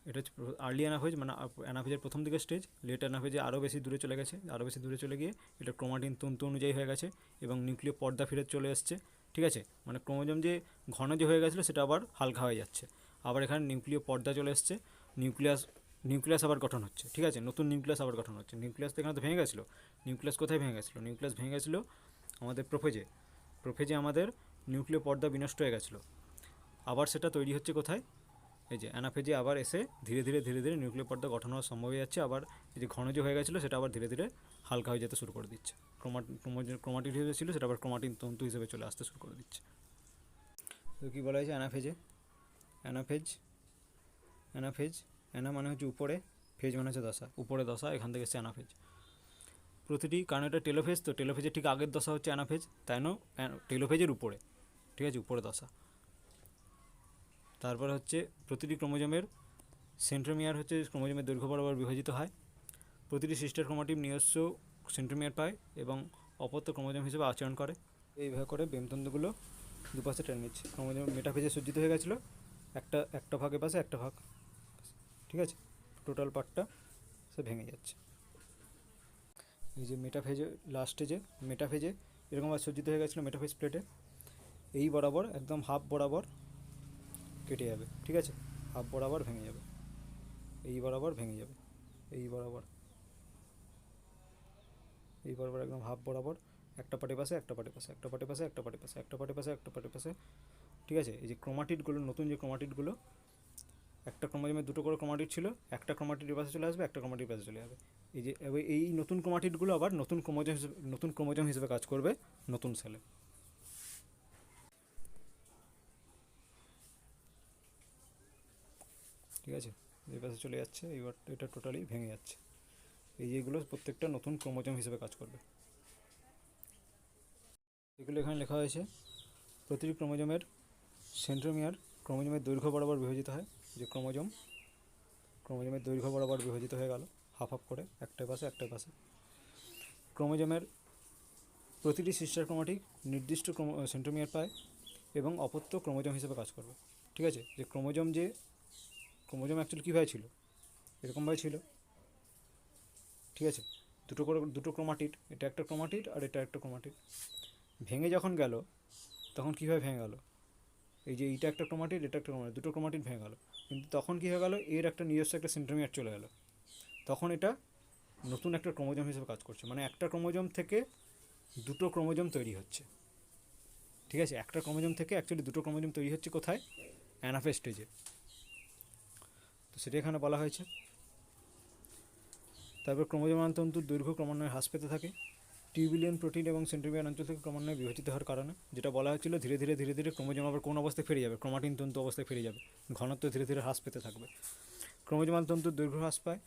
এটা হচ্ছে আর্লি অ্যানাফেজ, মানে অ্যানাফেজের প্রথম দিকের স্টেজ। লেট অ্যানাফেজে আরও বেশি দূরে চলে গেছে, আরও বেশি দূরে চলে গিয়ে এটা ক্রোমাটিন তন্তু অনুযায়ী হয়ে গেছে এবং নিউক্লিয় পর্দা ফিরে চলে এসছে। ঠিক আছে, মানে ক্রোমোজোম যে ঘন যে হয়ে গেছিলো সেটা আবার হালকা হয়ে যাচ্ছে, আবার এখানে নিউক্লিয় পর্দা চলে এসছে, নিউক্লিয়াস আবার গঠন হচ্ছে। ঠিক আছে, নতুন নিউক্লিয়াস আবার গঠন হচ্ছে। নিউক্লিয়াস তো এখানে তো ভেঙে গেছিলো, নিউক্লিয়াস কোথায় ভেঙে গেছিলো, নিউক্লিয়াস ভেঙে গেছিলো আমাদের প্রোফেজে আমাদের নিউক্লিয় পর্দা বিনষ্ট হয়ে গেছিলো, আবার সেটা তৈরি হচ্ছে কোথায়, এই যে অ্যানাফেজে আবার এসে ধীরে ধীরে ধীরে ধীরে নিউক্লিয় পর্দা গঠন হওয়া সম্ভব হয়ে যাচ্ছে, আবার এই যে ঘন যে হয়ে গেছিলো সেটা আবার ধীরে ধীরে হালকা হয়ে যেতে শুরু করে দিচ্ছে। ক্রোমাটিড হিসেবে ছিল সেটা আবার ক্রোমাটিন তন্তু হিসেবে চলে আসতে শুরু করে দিচ্ছে। তো কী বলা হয়েছে অ্যানাফেজ অ্যানা মানে হচ্ছে উপরে, ফেজ মানে হচ্ছে দশা, উপরে দশা, এখান থেকে এসছে অ্যানাফেজ। প্রতিটি, কারণ এটা টেলোফেজ, তো টেলোফেজের ঠিক আগের দশা হচ্ছে অ্যানাফেজ, তাই না, টেলোফেজের উপরে। ঠিক আছে, উপরে দশা। তারপর হচ্ছে প্রতিটি ক্রোমোজোমের সেন্ট্রোমিয়ার হচ্ছে ক্রোমোজোমের দৈর্ঘ্য বরাবর বিভাজিত হয়। প্রতিটি সিস্টার ক্রোমাটিভ নিজস্ব সেন্ট্রোমিয়ার পায় এবং অপত্য ক্রোমোজোম হিসেবে আচরণ করে। এইভাবে করে বিমতন্তুগুলো দুপাশে টেনে নিচ্ছে। ক্রোমোজোম মেটাফেজে সজ্জিত হয়ে গেছিলো, একটা ভাগের পাশে একটা ভাগ। ঠিক আছে, টোটাল পার্টটা সে ভেঙে যাচ্ছে। এই যে মেটাফেজে লাস্টে যে মেটাফেজে এরকমভাবে সজ্জিত হয়ে গেছিলো মেটাফেজ প্লেটে, এই বরাবর একদম হাফ বরাবর কেটে যাবে। ঠিক আছে, হাফ বরাবর ভেঙে যাবে, এই বরাবর ভেঙে যাবে, এই বরাবর একদম হাফ বরাবর একটা পার্টি পাশে একটা পার্টি পাশে একটা পার্টি পাশে একটা পার্টি পাশে একটা পার্টি পাশে একটা পার্টি পাশে। ঠিক আছে, এই যে ক্রোমাটিডগুলো, নতুন যে ক্রোমাটিডগুলো, একটা ক্রোমোজোমে দুটো করে ক্রোমাটিড ছিল, একটা ক্রোমাটিডের পাশে চলে আসবে, একটা ক্রোমাটিড পাশে চলে যাবে। এই যে এই নতুন ক্রোমাটিডগুলো আবার নতুন ক্রোমোজোম হিসেবে কাজ করবে নতুন সেলে। ঠিক আছে, এই পাশে চলে যাচ্ছে, এইবার এটা টোটালি ভেঙে যাচ্ছে। এই যেগুলো প্রত্যেকটা নতুন ক্রোমোজোম হিসেবে কাজ করবে। এগুলো এখানে লেখা হয়েছে, প্রতিটি ক্রোমোজোমের সেন্ট্রোমিয়ার ক্রোমোজোমের দৈর্ঘ্য বরাবর বিভাজিত হয়। যে ক্রোমোজোমের দৈর্ঘ্য বরাবর বিভাজিত হয়ে গেল হাফ হাফ করে, একটা পাশে একটা পাশে। ক্রোমোজোমের প্রতিটি সিস্টার ক্রোমাটিক নির্দিষ্ট সেন্ট্রোমিয়ার পায় এবং অপত্য ক্রোমোজোম হিসেবে কাজ করবে। ঠিক আছে, যে ক্রোমোজোম অ্যাকচুয়ালি কীভাবে ছিল, এরকমভাবে ছিল। ঠিক আছে, দুটো ক্রোমাটিড, এটা একটা ক্রোমাটিড আর এটা একটা ক্রোমাটিড, ভেঙে যখন গেল তখন কীভাবে ভেঙে গেল, এই যে এইটা একটা ক্রোমাটিড, এটা একটা ক্রোমাটিড, দুটো ক্রোমাটিড ভেঙে গেল, কিন্তু তখন কী হয়ে গেল, এর একটা নিজস্ব একটা সেন্ট্রোমিয়ার চলে গেল, তখন এটা নতুন একটা ক্রোমোজোম হিসেবে কাজ করছে, মানে একটা ক্রোমোজোম থেকে দুটো ক্রোমোজোম তৈরি হচ্ছে। ঠিক আছে, একটা ক্রোমোজোম থেকে অ্যাকচুয়ালি দুটো ক্রোমোজোম তৈরি হচ্ছে কোথায়, অ্যানাফেজ স্টেজে। তো সেটা এখানে বলা হয়েছে। তারপর ক্রোমোজোমান তন্তুর দৈর্ঘ্য ক্রমান্বয়ে হ্রাস পেতে থাকে টিউবিলিয়ান প্রোটিন এবং সেন্ট্রোমিয়ার অঞ্চল থেকে ক্রমান্বয়ে বিভাজিত হওয়ার কারণে। যেটা বলা হয়েছিল, ধীরে ধীরে ক্রোমোজোম আবার কোন অবস্থায় ফিরে যাবে, ক্রোমাটিন তন্তু অবস্থায় ফিরে যাবে, ঘনত্ব ধীরে ধীরে হ্রাস পেতে থাকবে। ক্রোমোজোমাল তন্তুর দৈর্ঘ্য হ্রাস পায়।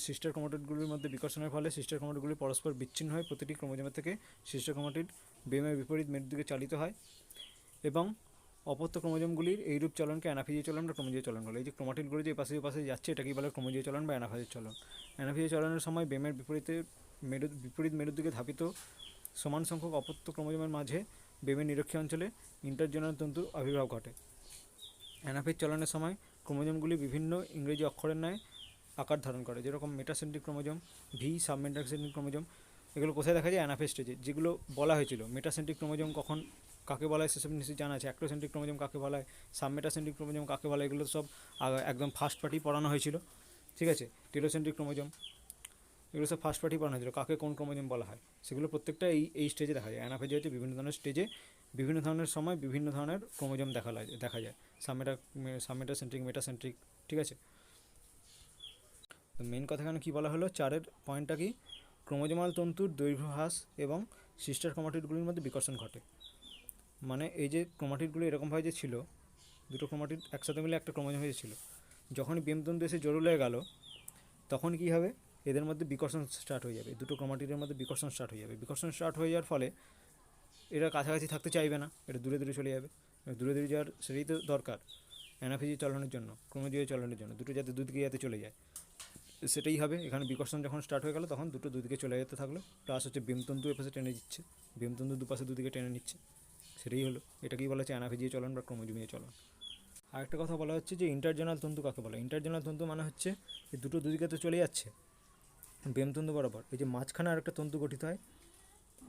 সিস্টার ক্রোমাটিডগুলির মধ্যে বিকর্ষণের ফলে সিস্টার ক্রোমাটিডগুলি পরস্পর বিচ্ছিন্ন হয়, প্রতিটি ক্রোমোজোমের থেকে সিস্টার ক্রোমাটিড বেমের বিপরীত মেরুর দিকে চালিত হয় এবং অপত্য ক্রোমোজোমগুলির এইরূপ চলনকে অ্যানাফেজীয় চলন বা ক্রোমোজীয় চলন বলে। এই যে ক্রোমাটিডগুলো যে পাশে যাচ্ছে এটাকেই বলে ক্রোমোজীয় চলন বা অ্যানাফেজীয় চলন। অ্যানাফেজীয় চলনের সময় বেমের বিপরীত মেরুর দিকে ধাবিত সমান সংখ্যক অপত্য ক্রোমোজোমের মাঝে বেমের নিরক্ষীয় অঞ্চলে ইন্টারজোনাল তন্তুর আবির্ভাব ঘটে। অ্যানাফেজ চলনের সময় ক্রোমোজোমগুলি বিভিন্ন ইংরেজি অক্ষরের ন্যায় আকার ধারণ করে, যেরকম metacentric chromosome, V, submetacentric chromosome. এগুলো কোথায় দেখা যায়? অ্যানাফেজ স্টেজে। যেগুলো বলা হয়েছিল মেটাসেন্ট্রিক ক্রোমোজোম কখন কাকে বলা হয় সেসব নিশ্চয়ই জানা আছে। অ্যাক্টোসেন্ট্রিক ক্রোমোজোম কাকে বলা হয়, সাবমেটাসেন্ট্রিক ক্রোমোজোম কাকে বলা হয়, এগুলো সব একদম ফার্স্ট পার্টি পড়ানো হয়েছিল। ঠিক আছে, টেলোসেন্ট্রিক ক্রোমোজোম, এগুলো সব ফার্স্ট পার্টি পড়ানো হয়েছিল, কাকে কোন ক্রোমোজোম বলা হয় সেগুলো প্রত্যেকটা এই স্টেজে দেখা যায়। অ্যানাফেজে হচ্ছে বিভিন্ন ধরনের স্টেজে বিভিন্ন ধরনের সময় বিভিন্ন ধরনের ক্রোমোজোম দেখা যায়, সাবমেটাসেন্ট্রিক, মেটাসেন্ট্রিক। ঠিক আছে, তো মেন কথা এখানে কী বলা হলো, 4 পয়েন্টটা কি? ক্রোমোজোমাল তন্তুর দৈর্ঘ্য হ্রাস এবং সিস্টার ক্রোমাটিডগুলির মধ্যে বিকর্ষণ ঘটে। মানে এই যে ক্রোমাটিডগুলো এরকমভাবে যে ছিল, দুটো ক্রোমাটিড একসাথে মিলে একটা ক্রোমোজোম হয়েছিল, যখনই বেমতন্তু এসে জড়ো লেগে গেল তখন কী হবে? এদের মধ্যে বিকর্ষণ স্টার্ট হয়ে যাবে, দুটো ক্রোমাটিডের মধ্যে বিকর্ষণ স্টার্ট হয়ে যাবে। বিকর্ষণ স্টার্ট হয়ে যাওয়ার ফলে এরা কাছাকাছি থাকতে চাইবে না, এটা দূরে দূরে চলে যাবে। দূরে দূরে যাওয়ার সেটাই তো দরকার অ্যানাফেজি চলনের জন্য, ক্রোমোজীয় চলনের জন্য, দুটো যাতে দুদিকে যাতে চলে যায়, সেটাই হবে। এখানে বিকর্ষণ যখন স্টার্ট হয়ে গেল তখন দুটো দুদিকে চলে যেতে থাকলো, প্লাস হচ্ছে বেমতন্তু এপাশে টেনে দিচ্ছে, বেমতন্তু দুপাশে দুদিকে টেনে নিচ্ছে, সেটাই হলো। এটাকেই বলা হচ্ছে অ্যানাফেজীয় চলন বা ক্রোমোজোমীয় চলন। আরেকটা কথা বলা হচ্ছে যে ইন্টারজোনাল তন্তু কাকে বলে। ইন্টারজোনাল তন্তু মানে হচ্ছে এই দুটো দুদিকে তো চলে যাচ্ছে বেমতন্তু বরাবর, এই যে মাঝখানে আরেকটা তন্তু গঠিত হয়,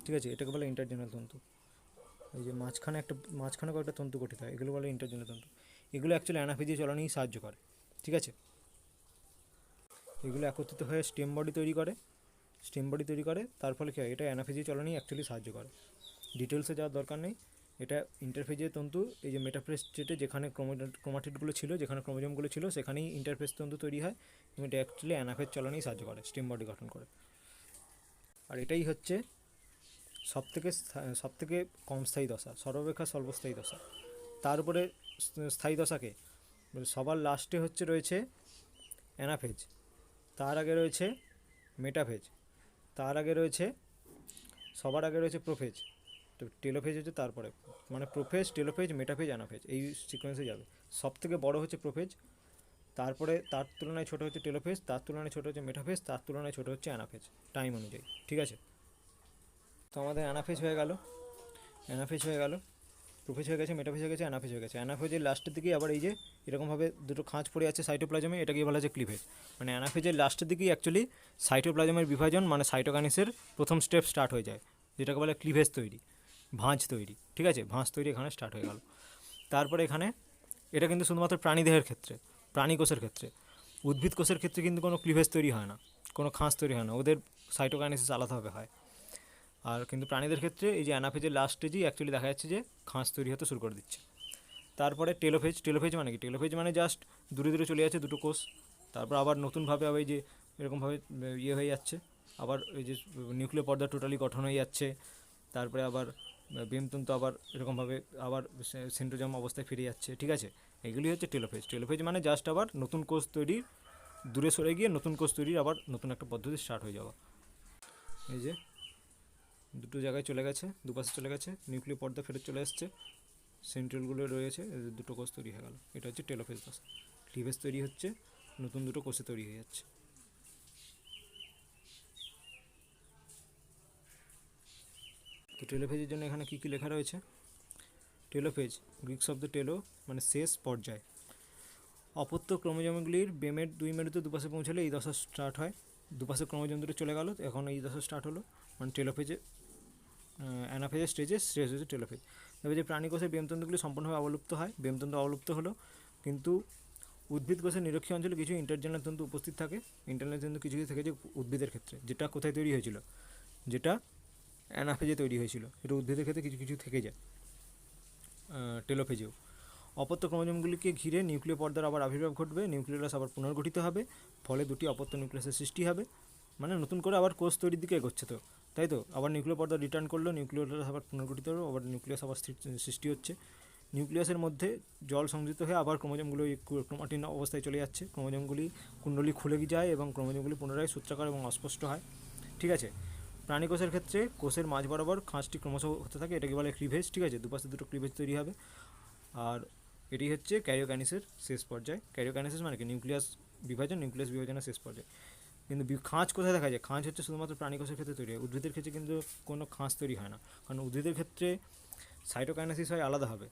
ঠিক আছে, এটাকে বলে ইন্টারজোনাল তন্তু। এই যে মাঝখানে কয়েকটা তন্তু গঠিত হয়, এগুলো বলে ইন্টারজোনাল তন্তু। এগুলো অ্যাকচুয়ালি অ্যানাফেজীয় চলনেই সাহায্য করে। ঠিক আছে, এগুলো একত্রিত হয়ে স্টেম বডি তৈরি করে, তার ফলে কী হয়? এটা অ্যানাফেজীয় চলনেই অ্যাকচুয়ালি সাহায্য করে। ডিটেলসে যাওয়ার দরকার নেই, এটা ইন্টারফেজীয় তন্তু। এই যে মেটাফেজ স্টেটে যেখানে ক্রোমাটিডগুলো ছিল, যেখানে ক্রোমোজোমগুলো ছিল, সেখানেই ইন্টারফেজ তন্তু তৈরি হয় এবং এটা অ্যাকচুয়ালি অ্যানাফেজ চলনেই সাহায্য করে, স্টেম বডি গঠন করে। আর এটাই হচ্ছে সবথেকে কম স্থায়ী দশা, সর্বাপেক্ষা স্বল্পস্থায়ী দশা। তার উপরে স্থায়ী দশাকে সবার লাস্টে রয়েছে অ্যানাফেজ, তার আগে রয়েছে মেটাফেজ, তার আগে রয়েছে সবার আগে রয়েছে প্রোফেজ, তো টেলোফেজ হচ্ছে তারপরে, মানে প্রোফেজ, টেলোফেজ, মেটাফেজ, অ্যানাফেজ, এই সিকোয়েন্সে যাবে। সবথেকে বড় হচ্ছে প্রোফেজ, তারপরে তার তুলনায় ছোটো হচ্ছে টেলোফেজ, তার তুলনায় ছোটো হচ্ছে মেটাফেজ, তার তুলনায় ছোটো হচ্ছে অ্যানাফেজ, টাইম অনুযায়ী। ঠিক আছে, তো আমাদের অ্যানাফেজ হয়ে গেল, প্রোফেজ হয়ে গেছে, মেটাফেজ হয়ে গেছে, অ্যানাফেজ হয়ে গেছে। অ্যানাফেজের লাস্টের দিকেই আবার এই যে এরকমভাবে দুটো খাঁজ পড়ে আছে সাইটোপ্লাজমে, এটাকেই বলা হচ্ছে ক্লিভেজ। মানে অ্যানাফেজের লাস্টের দিকেই অ্যাকচুয়ালি সাইটোপ্লাজমের বিভাজন, মানে সাইটোকাইনেসের প্রথম স্টেপ স্টার্ট হয়ে যায়, যেটাকে বলে ক্লিভেজ তৈরি, ভাঁজ তৈরি। ঠিক আছে, ভাঁজ তৈরি এখানে স্টার্ট হয়ে গেল। তারপরে এখানে এটা কিন্তু শুধুমাত্র প্রাণীদেহের ক্ষেত্রে, প্রাণী কোষের ক্ষেত্রে। উদ্ভিদ কোষের ক্ষেত্রে কিন্তু কোনো ক্লিভেজ তৈরি হয় না, কোনো খাঁজ তৈরি হয় না, ওদের সাইটোকাইনেসিস আলাদাভাবে হয়। আর কিন্তু প্রাণীদের ক্ষেত্রে এই যে অ্যানাফেজের লাস্ট স্টেজেই অ্যাকচুয়ালি দেখা যাচ্ছে যে খাঁজ তৈরি হতে শুরু করে দিচ্ছে। তারপরে টেলোফেজ মানে কি? টেলোফেজ মানে জাস্ট দূরে দূরে চলে যাচ্ছে দুটো কোষ, তারপর আবার নতুনভাবে আবার এই যে এরকমভাবে হয়ে যাচ্ছে, আবার এই যে নিউক্লিয় পর্দা টোটালি গঠন হয়ে যাচ্ছে, তারপরে আবার বেমতন্তু আবার এরকমভাবে আবার সেন্ট্রোজম অবস্থায় ফিরে যাচ্ছে। ঠিক আছে, এগুলি হচ্ছে টেলোফেজ মানে জাস্ট আবার নতুন কোষ তৈরির, দূরে সরে গিয়ে নতুন কোষ তৈরির আবার নতুন একটা পদ্ধতি স্টার্ট হয়ে যাওয়া। এই যে দুটো জায়গায় চলে গেছে, দুপাশে চলে গেছে, নিউক্লিয় পর্দা ফেরত চলে আসছে, সেন্ট্রালগুলো রয়েছে, দুটো কোষ তৈরি হয়ে গেল, এটা হচ্ছে টেলোফেজ দশা। ক্লিভেজ তৈরি হচ্ছে, নতুন দুটো কোষে তৈরি হয়ে যাচ্ছে। তো টেলোফেজের জন্য এখানে কী কী লেখা রয়েছে? টেলোফেজ, গ্রিক শব্দ টেলো মানে শেষ পর্যায়। অপত্য ক্রোমোজোমগুলির বেমের দুই মেরুতে দুপাশে পৌঁছালে এই দশা স্টার্ট হয়। দুপাশে ক্রোমোজোম দুটো চলে গেল, এখন এই দশা স্টার্ট হলো, মানে টেলোফেজে অ্যানাফেজের শেষ হচ্ছে টেলোফেজ। তবে যে প্রাণী কোষের বেমতন্তুগুলি সম্পূর্ণভাবে অবলুপ্ত হয়, বেমতন্তু অবলুপ্ত হলো, কিন্তু উদ্ভিদ কোষের নিরক্ষীয় অঞ্চলে কিছু ইন্টারজেনাল তন্তু উপস্থিত থাকে। ইন্টারনাল তন্তু কিছু কিছু থেকে যে উদ্ভিদের ক্ষেত্রে, যেটা কোথায় তৈরি হয়েছিল, যেটা অ্যানাফেজে তৈরি হয়েছিল, এটা উদ্ভিদের ক্ষেত্রে কিছু কিছু থেকে যায় টেলোফেজেও। অপত্য ক্রোমোজোমগুলিকে ঘিরে নিউক্লিয় পর্দার আবার আবির্ভাব ঘটবে, নিউক্লিয়াস আবার পুনর্গঠিত হবে, ফলে দুটি অপত্য নিউক্লিয়াসের সৃষ্টি হবে, মানে নতুন করে আবার কোষ তৈরির দিকে এগোচ্ছে। তো তাই তো, আবার নিউক্লিয় পর্দা রিটার্ন করলো, নিউক্লিয়াস আবার পুনর্গঠিত হলো, আবার নিউক্লিয়াস আবার সৃষ্টি হচ্ছে, নিউক্লিয়াসের মধ্যে জল সংযুক্ত হয়ে আবার ক্রোমোজোমগুলো ক্রোমাটিন অবস্থায় চলে যাচ্ছে, ক্রোমোজোমগুলি কুণ্ডলী খুলে যায় এবং ক্রোমোজোমগুলি পুনরায় সূত্রাকার এবং অস্পষ্ট হয়। ঠিক আছে, প্রাণী কোষের ক্ষেত্রে কোষের মাঝ বরাবর খাঁজটি ক্রমশ হতে থাকে, এটাকে বলে ক্লিভেজ। ঠিক আছে, দুপাশে দুটো ক্লিভেজ তৈরি হবে। আর এটি হচ্ছে ক্যারিওকাইনেসিসের শেষ পর্যায়ে। ক্যারিওকাইনেসিস মানে কি? নিউক্লিয়াস বিভাজনের শেষ পর্যায়ে। কিন্তু খাঁজ কোথায় দেখা যায়? খাঁজ হচ্ছে শুধুমাত্র প্রাণী কোষের ক্ষেত্রে তৈরি হয়, উদ্ভিদের ক্ষেত্রে কিন্তু কোনো খাঁজ তৈরি হয় না, কারণ উদ্ভিদের ক্ষেত্রে সাইটোকাইনেসিস হয় আলাদাভাবে।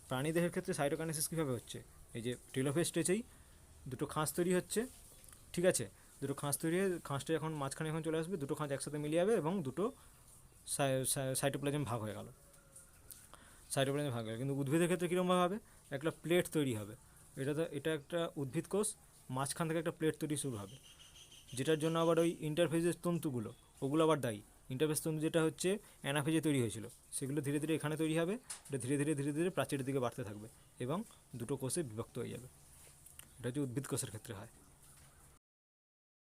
প্রাণীদেহের ক্ষেত্রে সাইটোকাইনেসিস কীভাবে হচ্ছে? এই যে টেলোফেজ স্টেজেই দুটো খাঁজ তৈরি হচ্ছে। ঠিক আছে, দুটো খাঁজ তৈরি হয়ে খাঁজটা যখন মাঝখানে যখন চলে আসবে, দুটো খাঁজ একসাথে মিলিয়ে যাবে এবং দুটো সাইটোপ্লাজম ভাগ হয়ে গেল। কিন্তু উদ্ভিদের ক্ষেত্রে কীরকমভাবে হবে? একটা প্লেট তৈরি হবে। এটা একটা উদ্ভিদ কোষ, মাঝখান থেকে একটা প্লেট তৈরি শুরু হবে, যেটার জন্য আবার ওই ইন্টারফেজের তন্তুগুলো ওগুলো আবার দায়ী। ইন্টারফেজ তন্তু যেটা হচ্ছে অ্যানাফেজে তৈরি হয়েছিল, সেগুলো ধীরে ধীরে এখানে তৈরি হবে। এটা ধীরে ধীরে প্রাচীরের দিকে বাড়তে থাকবে এবং দুটো কোষে বিভক্ত হয়ে যাবে। এটা হচ্ছে উদ্ভিদ কোষের ক্ষেত্রে হয়।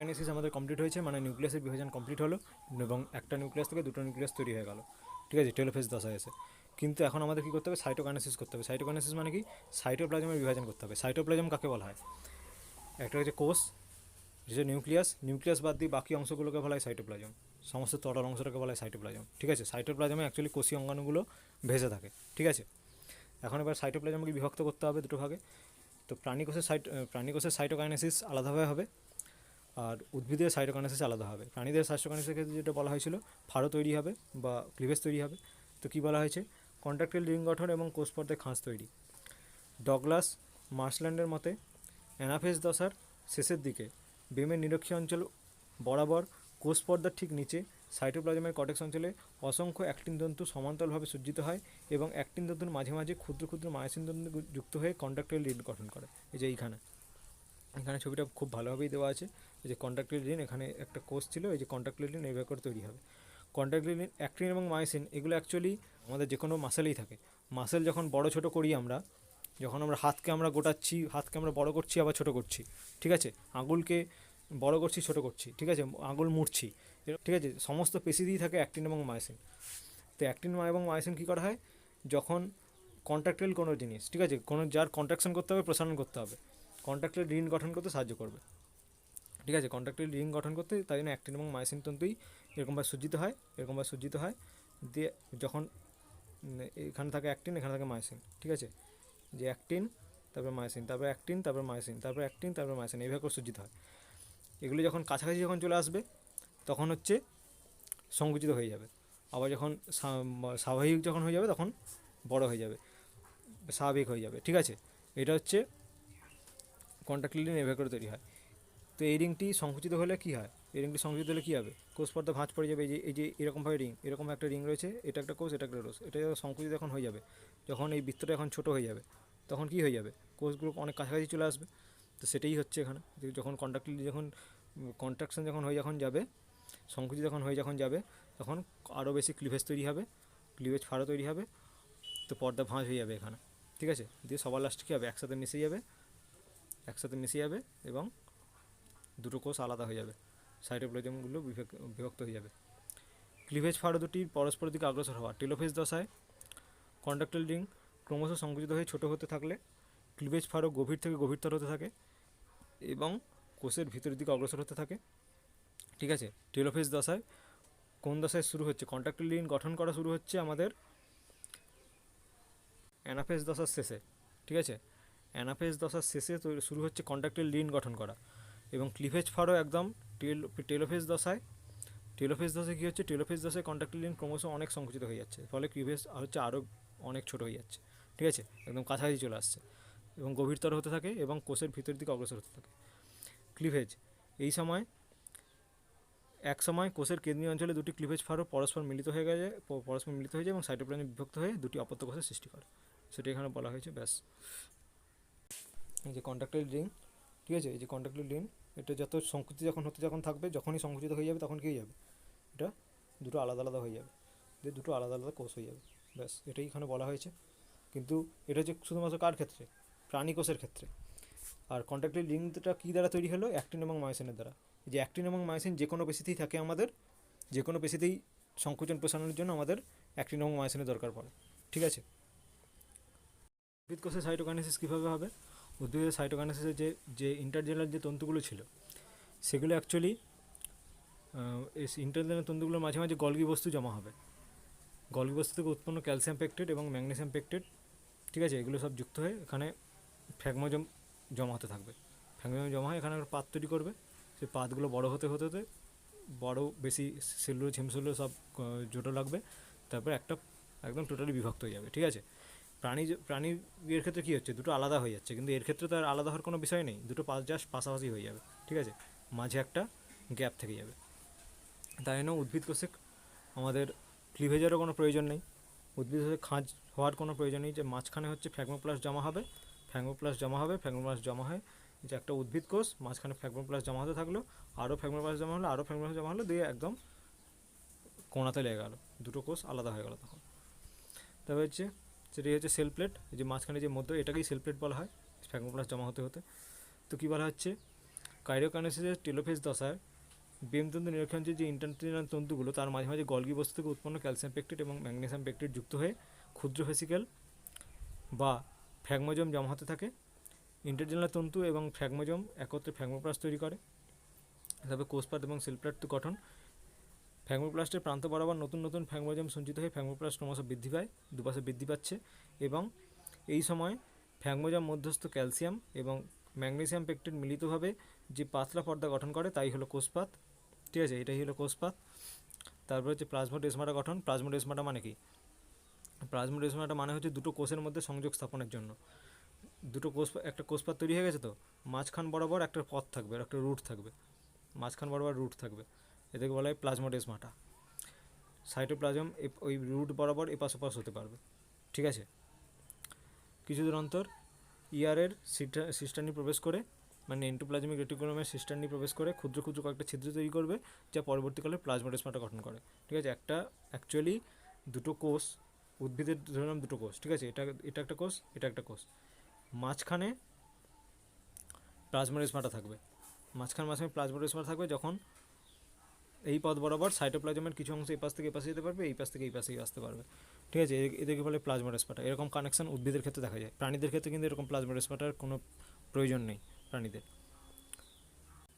কাইনেসিস আমাদের কমপ্লিট হয়েছে, মানে নিউক্লিয়াসের বিভাজন কমপ্লিট হলো এবং একটা নিউক্লিয়াস থেকে দুটো নিউক্লিয়াস তৈরি হয়ে গেল। ঠিক আছে, টেলোফেজ দশায় এসে। কিন্তু এখন আমাদের কী করতে হবে? সাইটোকাইনেসিস করতে হবে। সাইটোকাইনেসিস মানে কি? সাইটোপ্লাজমের বিভাজন করতে হবে। সাইটোপ্লাজম কাকে বলা হয়? একটা হচ্ছে কোষ, যেটা নিউক্লিয়াস বাদ দিয়ে বাকি অংশগুলোকে বলা হয় সাইটোপ্লাজম। সমস্ত তরল অংশটাকে বলা হয় সাইটোপ্লাজম। ঠিক আছে, সাইটোপ্লাজমে অ্যাকচুয়ালি কোষীয় অঙ্গাণুগুলো ভেসে থাকে। ঠিক আছে, এখন এবার সাইটোপ্লাজমকে বিভক্ত করতে হবে দুটো ভাগে। তো প্রাণী কোষের সাইটোকাইনেসিস আলাদাভাবে হবে, আর উদ্ভিদের সাইটোকাইনেসিস আলাদা হবে। প্রাণীদের সাইটোকাইনেসিসের ক্ষেত্রে যেটা বলা হয়েছিল, ফাড়ো তৈরি হবে বা ক্লিভেজ তৈরি হবে। তো কী বলা হয়েছে? কন্ট্রাক্টাইল রিং গঠন এবং কোষ পর্দায় খাঁজ তৈরি। ডগলাস মার্শল্যান্ডের মতে অ্যানাফেজ দশার শেষের দিকে বেমের নিরক্ষীয় অঞ্চল বরাবর কোষ পর্দার ঠিক নিচে সাইটোপ্লাজমের কর্টেক্স অঞ্চলে অসংখ্য অ্যাক্টিন তন্তু সমান্তরালভাবে সজ্জিত হয় এবং অ্যাক্টিন তন্তুর মাঝে মাঝে ক্ষুদ্র ক্ষুদ্র মায়োসিন তন্তু যুক্ত হয়ে কন্ট্রাক্টাইল রিং গঠন করে। এই যে এখানে ছবিটা খুব ভালোভাবেই দেওয়া আছে। এই যে কন্ট্রাক্টাইল রিং, এখানে একটা কোষ ছিল, এই যে কন্ট্রাক্টাইল রিং এইভাবে করে তৈরি হবে। কন্ট্রাক্টাইল রিং, অ্যাক্টিন এবং মায়োসিন এগুলো অ্যাকচুয়ালি আমাদের যে কোনো মাসেলেই থাকে। মাসেল যখন বড় ছোটো করি আমরা, যখন আমরা হাতকে আমরা গোটাচ্ছি, হাতকে আমরা বড় করছি আবার ছোটো করছি। ঠিক আছে, আঙুলকে বড় করছি ছোটো করছি। ঠিক আছে, আঙুল মুড়ছি। ঠিক আছে, সমস্ত পেশি দিয়েই থাকে অ্যাক্টিন এবং মায়োসিন। তো অ্যাক্টিন এবং মায়োসিন কী করা হয়? যখন কন্ট্রাক্টাইল কোনো জিনিস, ঠিক আছে, কোনো যার কন্ট্রাকশন করতে হবে, প্রসারণ করতে হবে, কন্ট্রাক্টাইল রিং গঠন করতে সাহায্য করবে। ঠিক আছে, কন্ট্রাক্টাইল রিং গঠন করতে তাই জন্য অ্যাক্টিন এবং মায়োসিন তন্তুই এরকমভাবে সজ্জিত হয় দিয়ে যখন এখানে থাকে অ্যাক্টিন, এখানে থাকে মায়োসিন। ঠিক আছে, যে অ্যাক্টিন তারপর মায়োসিন, তারপর অ্যাক্টিন তারপর মায়োসিন, তারপর অ্যাক্টিন তারপর মায়োসিন, এইভাবে করে সজ্জিত হয়। এগুলি যখন কাছাকাছি যখন চলে আসবে তখন হচ্ছে সংকুচিত হয়ে যাবে। আবার যখন স্বাভাবিক যখন হয়ে যাবে তখন বড় হয়ে যাবে, স্বাভাবিক হয়ে যাবে। ঠিক আছে, এটা হচ্ছে কন্ট্রাক্টাইল রিং এভাবে করে তৈরি হয়। তো এই রিংটি সংকুচিত হলে কী হয়? এই রিংটি সংকুচিত হলে কী হবে? কোষ পর্দা ভাঁজ পড়ে যাবে। এই যে এরকমভাবে এরকম একটা রিং রয়েছে, এটা একটা কোষ, এটা একটা কোষ, এটা যখন সংকুচিত এখন হয়ে যাবে, যখন এই বৃত্তটা এখন ছোটো হয়ে যাবে তখন কী হয়ে যাবে? কোষগুলো অনেক কাছাকাছি চলে আসবে। তো সেটাই হচ্ছে এখানে, যখন কন্ট্রাকশন যখন যাবে, সংকুচিত যখন হয়ে যাবে, তখন আরও বেশি ক্লিভেজ তৈরি হবে, ক্লিভেজ ফাড়ো তৈরি হবে। তো পর্দা ভাঁজ হয়ে যাবে এখানে। ঠিক আছে, দিয়ে সবার লাস্টে কী হবে? একসাথে মিশে যাবে এবং দুটো কোষ আলাদা হয়ে যাবে, সাইটোপ্লাজমগুলো বিভক্ত হয়ে যাবে। ক্লিভেজ ফাড়ো দুটি পরস্পরের দিকে অগ্রসর হওয়া। টেলোফেজ দশায় কন্ট্রাক্টাইল রিং ক্রমশ সংকুচিত হয়ে ছোটো হতে থাকলে ক্লিভেজ ফাড়ো গভীর থেকে গভীরতর হতে থাকে এবং কোষের ভিতরের দিকে অগ্রসর হতে থাকে। ঠিক আছে, টেলোফেজ দশায় কোন দশায় শুরু হচ্ছে? কন্ট্রাক্টাইল রিং গঠন করা শুরু হচ্ছে আমাদের অ্যানাফেজ দশার শেষে। ঠিক আছে, অ্যানাফেজ দশার শেষে শুরু হচ্ছে কন্ট্রাক্টাইল রিং গঠন করা এবং ক্লিভেজ ফাড়ো একদম টেলোফেজ দশায় কী হচ্ছে? টেলোফেজ দশায় কন্ট্রাক্টাইল রিং ক্রমশ অনেক সংকুচিত হয়ে যাচ্ছে, ফলে ক্লিভেজ হচ্ছে আরও অনেক ছোটো হয়ে যাচ্ছে। ঠিক আছে, একদম কাছাকাছি চলে আসছে এবং গভীরতর হতে থাকে এবং কোষের ভিতরের দিকে অগ্রসর হতে থাকে। ক্লিভেজ, এই সময় এক সময় কোষের কেন্দ্রীয় অঞ্চলে দুটি ক্লিভেজ ফাড়ো পরস্পর মিলিত হয়ে যায় এবং সাইটোপ্লাজমে বিভক্ত হয়ে দুটি অপত্য কোষের সৃষ্টি করে, সেটা এখানে বলা হয়েছে। ব্যাস, এই যে কন্ট্রাক্টাইল রিং, ঠিক আছে, এই যে কন্ট্রাক্টাইল রিং, এটা যত সংকুচিত যখন থাকবে, যখনই সংকুচিত হয়ে যাবে তখন কী হয়ে যাবে? এটা দুটো আলাদা আলাদা হয়ে যাবে, দিয়ে দুটো আলাদা আলাদা কোষ হয়ে যাবে। ব্যাস, এটাই এখানে বলা হয়েছে। কিন্তু এটা হচ্ছে শুধুমাত্র কার ক্ষেত্রে? প্রাণী কোষের ক্ষেত্রে। আর কন্ট্রাক্টাইল রিংটা কী দ্বারা তৈরি হলো? অ্যাক্টিন এবং মায়োসিনের দ্বারা। এই যে অ্যাক্টিন এবং মায়োসিন যে কোনো পেশিতেই থাকে, আমাদের যে কোনো পেশিতেই সংকোচন প্রসারণের জন্য আমাদের অ্যাক্টিন এবং মায়োসিনের দরকার পড়ে। ঠিক আছে। উদ্ভিদ কোষে সাইটোকাইনেসিস কীভাবে হবে? উদ্ভিদের সাইটোকাইনেসিসের যে ইন্টারজেলার যে তন্তুগুলো ছিল সেগুলো অ্যাকচুয়ালি এই ইন্টারজেলার তন্তুগুলোর মাঝে মাঝে গলগি বস্তু জমা হবে। গলগি বস্তু থেকে উৎপন্ন ক্যালসিয়াম পেকটেট এবং ম্যাগনেসিয়াম পেকটেট, ঠিক আছে, এগুলো সব যুক্ত হয়ে এখানে ফ্র্যাগমোজম জমা হতে থাকবে। ফ্র্যাগমোজম জমা হয় এখানে একটা পাত তৈরি করবে। সেই পাতগুলো বড় হতে হতে হতে বড় বেশি সেলুলোজ হিমসেলুলোজ সব জোটো লাগবে, তারপর একটা একদম টোটালি বিভক্ত হয়ে যাবে। ঠিক আছে, প্রাণীর ক্ষেত্রে কী হচ্ছে, দুটো আলাদা হয়ে যাচ্ছে, কিন্তু এর ক্ষেত্রে তো আর আলাদা হওয়ার কোনো বিষয় নেই, দুটো জাস্ট পাশাপাশি হয়ে যাবে। ঠিক আছে, মাঝে একটা গ্যাপ থেকে যাবে। তাই জন্য উদ্ভিদ কোষে আমাদের ক্লিভেজেরও কোনো প্রয়োজন নেই, উদ্ভিদ কোষে খাঁজ হওয়ার কোনো প্রয়োজন নেই, যে মাঝখানে হচ্ছে ফ্র্যাগমোপ্লাস্ট জমা হবে, ফ্র্যাগমোপ্লাস্ট জমা হয় যে একটা উদ্ভিদ কোষ মাঝখানে ফ্র্যাগমোপ্লাস্ট জমা হতে থাকলো, আরও ফ্র্যাগমোপ্লাস্ট জমা হলো দিয়ে একদম কোণাতে লেগে গেল, দুটো কোষ আলাদা হয়ে গেল। তখন তবে হচ্ছে সেটাই হচ্ছে সেল প্লেট, যে মাঝখানে যে মধ্য, এটাকেই সেল প্লেট বলা হয় ফ্র্যাগমোপ্লাস্ট জমা হতে হতে। তো কী বলা হচ্ছে, কাইরোকাইনেসিসের টেলোফেজ দশায় বেমতন্তু নিরক্ষণের যে ইন্টারনাল তন্তুগুলো তার মাঝে মাঝে গলগি বস্তু থেকে উৎপন্ন ক্যালসিয়াম পেকটেট এবং ম্যাগনেসিয়াম পেকটেট যুক্ত হয়ে ক্ষুদ্র ভেসিকেল বা ফ্র্যাগমোজম জমা হতে থাকে। ইন্টারজেনাল তন্তু এবং ফ্র্যাগমোজম একত্রে ফ্র্যাগমোপ্লাস্ট তৈরি করে। তবে কোষপাত এবং সেলপ্লাস্ট গঠন, ফ্র্যাগমোপ্লাস্টের প্রান্ত বরাবর নতুন নতুন ফ্র্যাগমোজম সঞ্চিত হয়ে ফ্র্যাগমোপ্লাস্ট ক্রমশ বৃদ্ধি পায়, দুপাশে বৃদ্ধি পাচ্ছে, এবং এই সময় ফ্র্যাগমোজম মধ্যস্থ ক্যালসিয়াম এবং ম্যাগনেসিয়াম পেকটেট মিলিতভাবে যে পাতলা পর্দা গঠন করে তাই হলো কোষপাত। ঠিক আছে, এটাই হলো কোষপাত। তারপর হচ্ছে প্লাজমোডেসমাটা গঠন। প্লাজমোডেসমাটা মানে কি? প্লাজমোডেসমাটা মানে হচ্ছে দুটো কোষের মধ্যে সংযোগ স্থাপনের জন্য, দুটো কোষ, একটা কোষপাত তৈরি হয়ে গেছে, তো মাঝখান বরাবর একটা পথ থাকবে, একটা রুট থাকবে, মাঝখান বরাবর রুট থাকবে, এটাকে বলা হয় প্লাজমোডেসমাটা। সাইটোপ্লাজম ওই রুট বরাবর এপাশ ওপাশ হতে পারবে। ঠিক আছে, কিছু দূর অন্তর ইয়ারের সিস্টার্নি প্রবেশ করে, মানে এন্ডোপ্লাজমিক রেটিকুলামের সিস্টার্নি প্রবেশ করে ক্ষুদ্র ক্ষুদ্র কয়েকটা ছিদ্র তৈরি করবে, যা পরবর্তীকালে প্লাজমোডেসমাটা গঠন করে। ঠিক আছে, একটা অ্যাকচুয়ালি দুটো কোষ, উদ্ভিদের ধরলাম দুটো কোষ, ঠিক আছে, এটা একটা কোষ, এটা একটা কোষ, মাঝখানে প্লাজমোডেসমাটা থাকবে, মাঝখানে প্লাজমোডেসমাটা থাকবে, যখন এই পথ বরাবর সাইটোপ্লাজমের কিছু অংশ এই পাশ থেকে এই পাশে যেতে পারবে, এই পাশ থেকে এই পাশেই আসতে পারবে। ঠিক আছে, এদেরকে বলে প্লাজমোডেসমাটা। এরকম কানেকশন উদ্ভিদের ক্ষেত্রে দেখা যায়, প্রাণীদের ক্ষেত্রে কিন্তু এরকম প্লাজমোডেসমাটার কোনো প্রয়োজন নেই প্রাণীদের।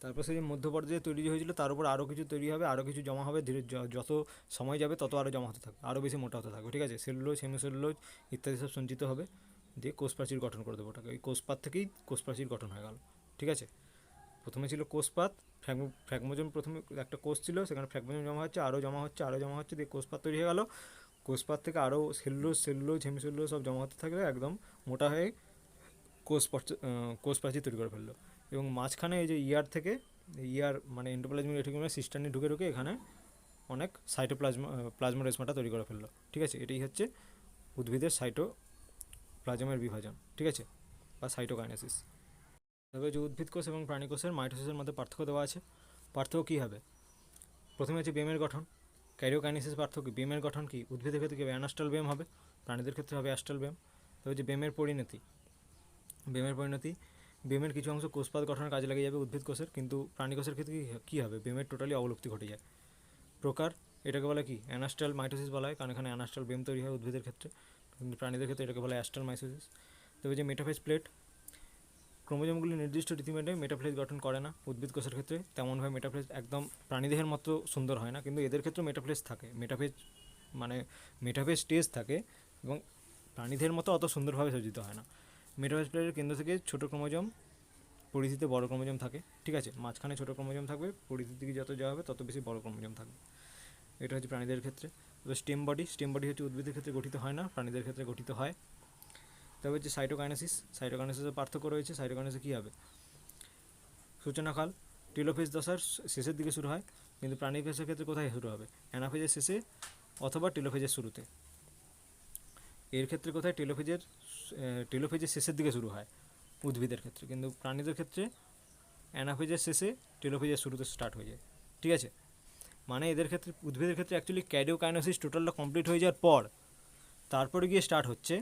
তারপর সেই যে মধ্য পর্যায়ে তৈরি হয়েছিল তার উপর আরও কিছু তৈরি হবে, আরও কিছু জমা হবে, ধীরে যত সময় যাবে তত আরও জমা হতে থাকবে, আরও বেশি মোটা হতে থাকবে। ঠিক আছে, সেলুলোজ, হেমিসেলুলোজ ইত্যাদি সব সঞ্চিত হবে, দিয়ে কোষপ্রাচীর গঠন করে দেবো ওটাকে। ওই কোষপাত থেকেই কোষপ্রাচীর গঠন হয়ে গেল। ঠিক আছে, প্রথমে ছিল কোষপাত, ফ্র্যাগমোজম, প্রথমে একটা কোষ ছিল, সেখানে ফ্র্যাগমোজম জমা হচ্ছে, আরও জমা হচ্ছে, দিয়ে কোষপাত তৈরি হয়ে গেল, কোষপাত থেকে আরও সেলুলোজ, হেমিসেলুলোজ সব জমা হতে থাকবে, একদম মোটা হয়ে কোষপ্রাচীর তৈরি করে ফেললো। এবং মাঝখানে এই যে ইয়ার মানে এন্ডোপ্লাজমিক রেটিকুলামের সিস্টার্নি ঢুকে এখানে অনেক প্লাজমোডেসমাটা তৈরি করে ফেললো। ঠিক আছে, এটাই হচ্ছে উদ্ভিদের সাইটোপ্লাজমের বিভাজন। ঠিক আছে, বা সাইটোকাইনেসিস। তবে যে উদ্ভিদ কোষ এবং প্রাণী কোষের মাইটোসিসের মধ্যে পার্থক্য দেওয়া আছে। পার্থক্য কী হবে? প্রথমে হচ্ছে বেমের গঠন, ক্যারিওকাইনেসিস পার্থক্য। বেমের গঠন কি? উদ্ভিদের ক্ষেত্রে কি হবে? অ্যানাস্টাল বেম হবে, প্রাণীদের ক্ষেত্রে হবে অ্যাস্টাল বেম। তবে যে বেমের পরিণতি, বেমের কিছু অংশ কোষপাত গঠনের কাজে লেগে যাবে উদ্ভিদ কোষের, কিন্তু প্রাণী কোষের ক্ষেত্রে কী হবে? বেমের টোটালি অবলুপ্তি ঘটে যায়। প্রকার, এটাকে বলে কি? অ্যানাস্টাল মাইটোসিস বলা হয়, কারণ এখানে অ্যানাস্টাল বেম তৈরি হয় উদ্ভিদের ক্ষেত্রে, কিন্তু প্রাণীদের ক্ষেত্রে এটাকে বলে অ্যাস্টাল মাইটোসিস। তবে যে মেটাফেজ প্লেট, ক্রোমোজোমগুলি নির্দিষ্ট রীতিমেটে মেটাফেজ গঠন করে না উদ্ভিদ কোষের ক্ষেত্রে, তেমনভাবে মেটাফেজ একদম প্রাণীদেহের মতো সুন্দর হয় না, কিন্তু এদের ক্ষেত্রেও মেটাফেজ থাকে, মেটাফেজ স্টেজ থাকে, এবং প্রাণীদের মতো অত সুন্দরভাবে সজ্জিত হয় না। মেটাফেজ প্লেটের কেন্দ্র থেকে ছোটো ক্রোমোজোম, পরিধিতে বড় ক্রোমোজোম থাকে। ঠিক আছে, মাঝখানে ছোটো ক্রোমোজোম থাকবে, পরিধির দিকে যত যাওয়া হবে তত বেশি বড় ক্রোমোজোম থাকবে। এটা হচ্ছে প্রাণীদের ক্ষেত্রে। তবে স্টেম বডি হচ্ছে উদ্ভিদের ক্ষেত্রে গঠিত হয় না, প্রাণীদের ক্ষেত্রে গঠিত হয়। তবে হচ্ছে সাইটোকাইনেসিসের পার্থক্য রয়েছে। সাইটোকাইনেসিস কী হবে? সূচনাকাল টেলোফেজ দশার শেষের দিকে শুরু হয়, কিন্তু প্রাণী কোষের ক্ষেত্রে কোথায় শুরু হবে? অ্যানাফেজের শেষে অথবা টেলোফেজের শুরুতে। এর ক্ষেত্রে কোথায়? টেলোফেজের শেষের দিকে শুরু হয় উদ্ভিদের ক্ষেত্রে, কিন্তু প্রাণীদের ক্ষেত্রে অ্যানাফেজের শেষে টেলোফেজের শুরুতে স্টার্ট হয়ে যায়। ঠিক আছে, মানে এদের ক্ষেত্রে, উদ্ভিদের ক্ষেত্রে অ্যাকচুয়ালি ক্যারিওকাইনেসিস টোটালটা কমপ্লিট হয়ে যাওয়ার পর তারপরে গিয়ে স্টার্ট হচ্ছে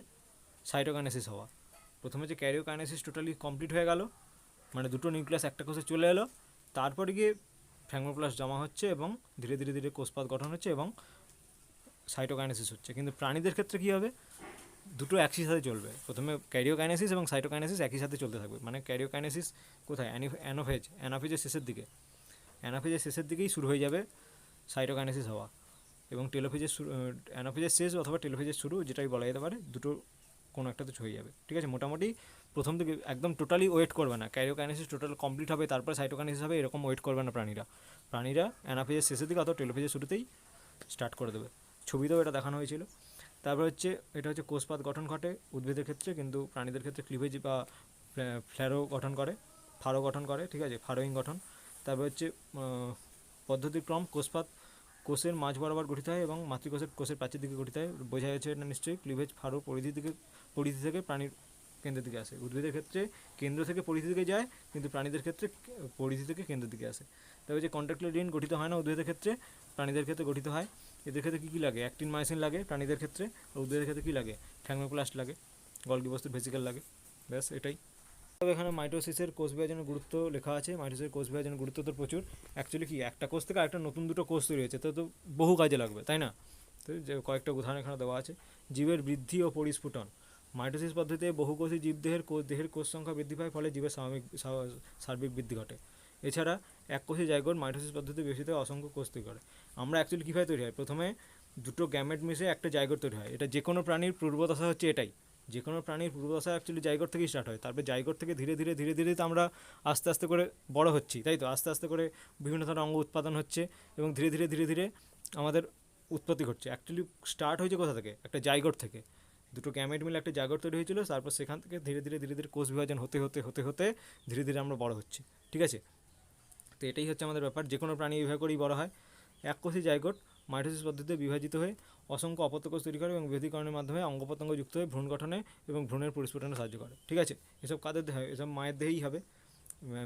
সাইটোকাইনেসিস হওয়া। প্রথমে যে ক্যারিওকাইনেসিস টোটালি কমপ্লিট হয়ে গেল, মানে দুটো নিউক্লিয়াস একটা কোষে চলে এলো, তারপরে গিয়ে ফ্র্যাগমোপ্লাস্ট জমা হচ্ছে এবং ধীরে ধীরে কোষপাত গঠন হচ্ছে এবং সাইটোকাইনেসিস হচ্ছে। কিন্তু প্রাণীদের ক্ষেত্রে কী হবে? দুটো একই সাথে চলবে। প্রথমে ক্যারিওকাইনেসিস এবং সাইটোকাইনেসিস একই সাথে চলতে থাকবে। মানে ক্যারিওকাইনেসিস কোথায়, অ্যানাফেজের শেষের দিকে, অ্যানাফেজের শেষের দিকেই শুরু হয়ে যাবে সাইটোকাইনেসিস হওয়া, এবং টেলোফেজের অ্যানাফেজের শেষ অথবা টেলোফেজের শুরু, যেটাই বলা যেতে পারে, দুটো কোনো একটাতে হয়ে যাবে। ঠিক আছে, মোটামুটি প্রথম থেকে একদম টোটালি ওয়েট করবে না, ক্যারিওকাইনেসিস টোটাল কমপ্লিট হবে তারপরে সাইটোকাইনেসিস হবে, এরকম ওয়েট করবে না প্রাণীরা অ্যানাফেজের শেষের দিকে অথবা টেলোফেজের শুরুতেই স্টার্ট করে দেবে। ছবিতেও এটা দেখানো হয়েছিল। তারপর হচ্ছে এটা হচ্ছে কোষপাত গঠন ঘটে উদ্ভিদের ক্ষেত্রে, কিন্তু প্রাণীদের ক্ষেত্রে ক্লিভেজ বা ফ্ল্যারো গঠন করে, ফারো গঠন করে। ঠিক আছে, ফারোইং গঠন। তারপর হচ্ছে পদ্ধতিক্রম, কোষের মাঝ বরাবর গঠিত হয় এবং কোষের প্রাচীর দিকে গঠিত হয়। বোঝা যাচ্ছে এটা নিশ্চয়ই। ক্লিভেজ ফারো পরিধি থেকে প্রাণীর কেন্দ্রের দিকে আসে। উদ্ভিদের ক্ষেত্রে কেন্দ্র থেকে পরিধি দিকে যায়, কিন্তু প্রাণীদের ক্ষেত্রে পরিধি থেকে কেন্দ্রের দিকে আসে। তারপর হচ্ছে কন্ট্রাক্টিলিন গঠিত হয় না উদ্ভিদের ক্ষেত্রে, প্রাণীদের ক্ষেত্রে গঠিত হয়। এদের ক্ষেত্রে কী লাগে, অ্যাক্টিন মায়োসিন লাগে প্রাণীদের ক্ষেত্রে, আর উদ্ভিদের ক্ষেত্রে কী লাগে, থ্যালামোপ্লাস্ট লাগে, গলগি বস্তুর ভেসিকেল লাগে। ব্যাস এটাই। তবে এখানে মাইটোসিসের কোষ বিভাজনের গুরুত্ব লেখা আছে। মাইটোসিসের কোষ বিভাজনের গুরুত্ব তো প্রচুর। অ্যাকচুয়ালি কি, একটা কোষ থেকে আরেকটা নতুন দুটো কোষ তৈরি হয়েছে, তো বহু কাজে লাগবে, তাই না? তো যে কয়েকটা উদাহরণ এখানে দেওয়া আছে। জীবের বৃদ্ধি ও পরিস্ফুটন। মাইটোসিস পদ্ধতিতে বহুকোষী দেহের কোষ সংখ্যা বৃদ্ধি পায়, ফলে জীবের সার্বিক বৃদ্ধি ঘটে। এছাড়া এককোষী জাইগোট মাইটোসিস পদ্ধতিতে বিকশিত অসংখ্য কোষ তৈরি করে। আমরা অ্যাকচুয়ালি কীভাবে তৈরি হয়, প্রথমে দুটো গ্যামেট মিশে একটা জাইগোট তৈরি হয়। এটা যে কোনো প্রাণীর পূর্বদশা হচ্ছে এটাই। যে কোনো প্রাণীর পূর্বদশা অ্যাকচুয়ালি জাইগোট থেকেই স্টার্ট হয়। তারপরে জাইগোট থেকে ধীরে ধীরে তো আমরা আস্তে আস্তে করে বড় হচ্ছি, তাই তো? আস্তে আস্তে করে বিভিন্ন ধরনের অঙ্গ উৎপাদন হচ্ছে এবং ধীরে ধীরে আমাদের উৎপত্তি ঘটছে। অ্যাকচুয়ালি স্টার্ট হয়েছে কোথা থেকে, একটা জাইগোট থেকে। দুটো গ্যামেট মিলে একটা জাইগোট তৈরি হয়েছিল, তারপর সেখান থেকে ধীরে ধীরে কোষ বিভাজন হতে ধীরে আমরা বড় হচ্ছি। ঠিক আছে, তো এটাই হচ্ছে আমাদের ব্যাপার। যে কোনো প্রাণী এইভাবে করেই বড় হয়। এককোষী জাইগোট মাইটোসিস পদ্ধতিতে বিভাজিত হয়ে অসংখ্য অপত্যকোষ তৈরি করে এবং বিভেদীকরণের মাধ্যমে অঙ্গ প্রত্যঙ্গ যুক্ত হয়ে ভ্রূণ গঠনে এবং ভ্রূণের পরিস্ফুটনে সাহায্য করে। ঠিক আছে, এসব কাদের দেহে হয়, এসব মায়ের দেহেই হবে।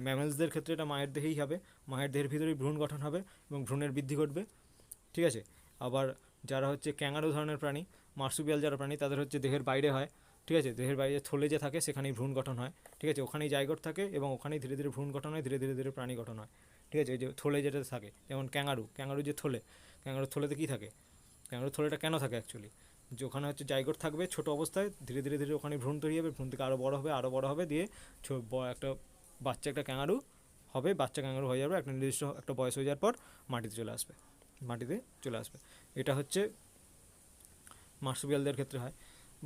ম্যামেলসদের ক্ষেত্রে এটা মায়ের দেহেই হবে। মায়ের দেহের ভিতরেই ভ্রূণ গঠন হবে এবং ভ্রূণের বৃদ্ধি ঘটবে। ঠিক আছে, আবার যারা হচ্ছে ক্যাঙ্গারু ধরনের প্রাণী, মার্সুপিয়াল যারা প্রাণী, তাদের হচ্ছে দেহের বাইরে হয়। ঠিক আছে, দেহের বাইরে থলে যে থাকে সেখানেই ভ্রূণ গঠন হয়। ঠিক আছে, ওখানেই জাইগোট থাকে এবং ওখানেই ধীরে ভ্রূণ গঠন হয়, ধীরে প্রাণী গঠন হয়। ঠিক আছে, এই যে থলে যেটা থাকে, যেমন ক্যাঙ্গারু যে ক্যাঙ্গারুর থলেতে কী থাকে, ক্যাঙ্গারুর থলেটা কেন থাকে অ্যাকচুয়ালি, যে ওখানে হচ্ছে জাইগোট থাকবে ছোটো অবস্থায়, ধীরে ওখানে ভ্রূণ তৈরি হবে, ভ্রূণ থেকে আরও বড় হবে দিয়ে একটা একটা ক্যাঙ্গারু হবে, বাচ্চা ক্যাঙ্গারু হয়ে যাবে, একটা নির্দিষ্ট একটা বয়স হয়ে যাওয়ার পর মাটিতে চলে আসবে। এটা হচ্ছে মার্সুপিয়ালদের ক্ষেত্রে হয়।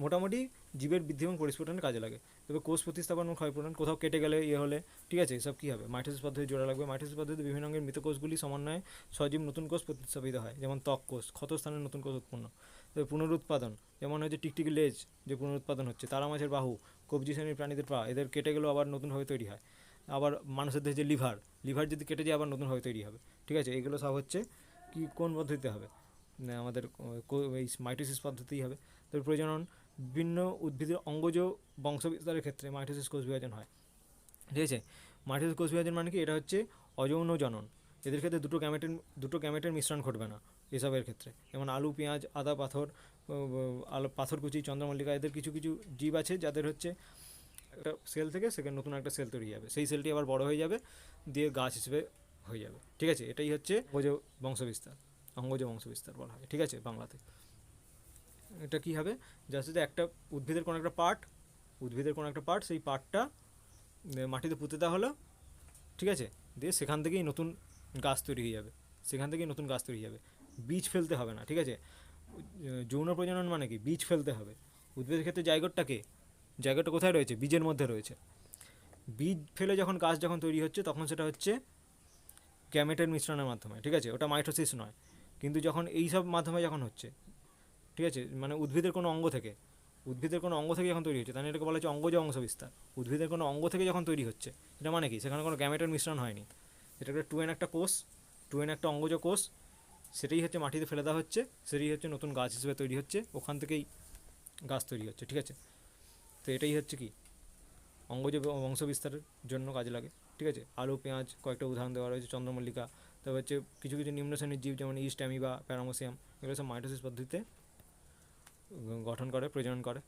মোটামুটি জীবের বৃদ্ধি এবং পরিস্ফুটনের কাজে লাগে। তবে কোষ প্রতিস্থাপন এবং ক্ষয়পূরণ, কোথাও কেটে গেলে হলে, ঠিক আছে, এসব কী হবে, মাইটোসিস পদ্ধতি জোড়া লাগবে। মাইটোসিস পদ্ধতিতে বিভিন্ন অঙ্গের মৃত কোষগুলি সমন্বয়ে সজীব নতুন কোষ প্রতিস্থাপিত হয়, যেমন ত্বক কোষ, ক্ষতস্থানের নতুন কোষ উৎপন্ন। তবে পুনরুৎপাদন, যেমন হচ্ছে টিকটিকি লেজ যে পুনরুৎপাদন হচ্ছে, তারা মাছের বাহু, কবজি শ্রেণীর প্রাণীদের পা, এদের কেটে গেলেও আবার নতুনভাবে তৈরি হয়। আবার মানুষের দেহে যে লিভার যদি কেটে যায় আবার নতুনভাবে তৈরি হবে। ঠিক আছে, এগুলো সব হচ্ছে কি কোন পদ্ধতিতে হবে, আমাদের এই মাইটোসিস পদ্ধতিই হবে। তবে প্রজনন, বিভিন্ন উদ্ভিদের অঙ্গজ বংশবিস্তারের ক্ষেত্রে মাইটোসিস কোষ বিভাজন হয়। ঠিক আছে, মাইটোসিস কোষ বিভাজন মানে কি, এটা হচ্ছে অযৌন জনন। এদের ক্ষেত্রে দুটো গ্যামেটের মিশ্রণ ঘটবে না এসবের ক্ষেত্রে। যেমন আলু, পেঁয়াজ, আদা, পাথরকুচি, চন্দ্রমল্লিকা, এদের কিছু জীব আছে যাদের হচ্ছে একটা সেল থেকে সেখানে নতুন একটা সেল তৈরি যাবে, সেই সেলটি আবার বড় হয়ে যাবে দিয়ে গাছ হিসেবে হয়ে যাবে। ঠিক আছে, এটাই হচ্ছে অঙ্গজ বংশবিস্তার বলা হয়। ঠিক আছে, বাংলাতে এটা কী হবে, জাস্ট একটা উদ্ভিদের কোনো একটা পার্ট, সেই পার্টটা মাটিতে পুঁতে দেওয়া হলো। ঠিক আছে, দিয়ে সেখান থেকেই নতুন গাছ তৈরি হয়ে যাবে। বীজ ফেলতে হবে না। ঠিক আছে, যৌন প্রজনন মানে কি, বীজ ফেলতে হবে। উদ্ভিদের ক্ষেত্রে জাইগোটটা কোথায় রয়েছে, বীজের মধ্যে রয়েছে। বীজ ফেলে যখন গাছ তৈরি হচ্ছে তখন সেটা হচ্ছে গ্যামেটের মিশ্রণের মাধ্যমে। ঠিক আছে, ওটা মাইটোসিস নয়। কিন্তু যখন এইসব মাধ্যমে যখন হচ্ছে, ঠিক আছে, মানে উদ্ভিদের কোনো অঙ্গ থেকে যখন তৈরি হচ্ছে, তাহলে এটাকে বলা হচ্ছে অঙ্গজ বংশবিস্তার। উদ্ভিদের কোনো অঙ্গ থেকে যখন তৈরি হচ্ছে, এটা মানে কি, সেখানে কোনো গ্যামেটের মিশ্রণ হয়নি, এটা একটা টু এন একটা অঙ্গজ কোষ, সেটাই হচ্ছে মাটিতে ফেলে দেওয়া হচ্ছে, সেটাই হচ্ছে নতুন গাছ হিসেবে তৈরি হচ্ছে, ওখান থেকেই গাছ তৈরি হচ্ছে। ঠিক আছে, তো এটাই হচ্ছে কি অঙ্গজ বংশবিস্তারের জন্য কাজে লাগে। ঠিক আছে, আলু, পেঁয়াজ কয়েকটা উদাহরণ দেওয়া রয়েছে, চন্দ্রমল্লিকা। তবে হচ্ছে কিছু নিম্ন শ্রেণীর জীব যেমন ইস্ট অ্যামিবা, প্যারামোসিয়াম, এগুলো সব মাইটোসিস পদ্ধতিতে গঠন করে, প্রজনন করে।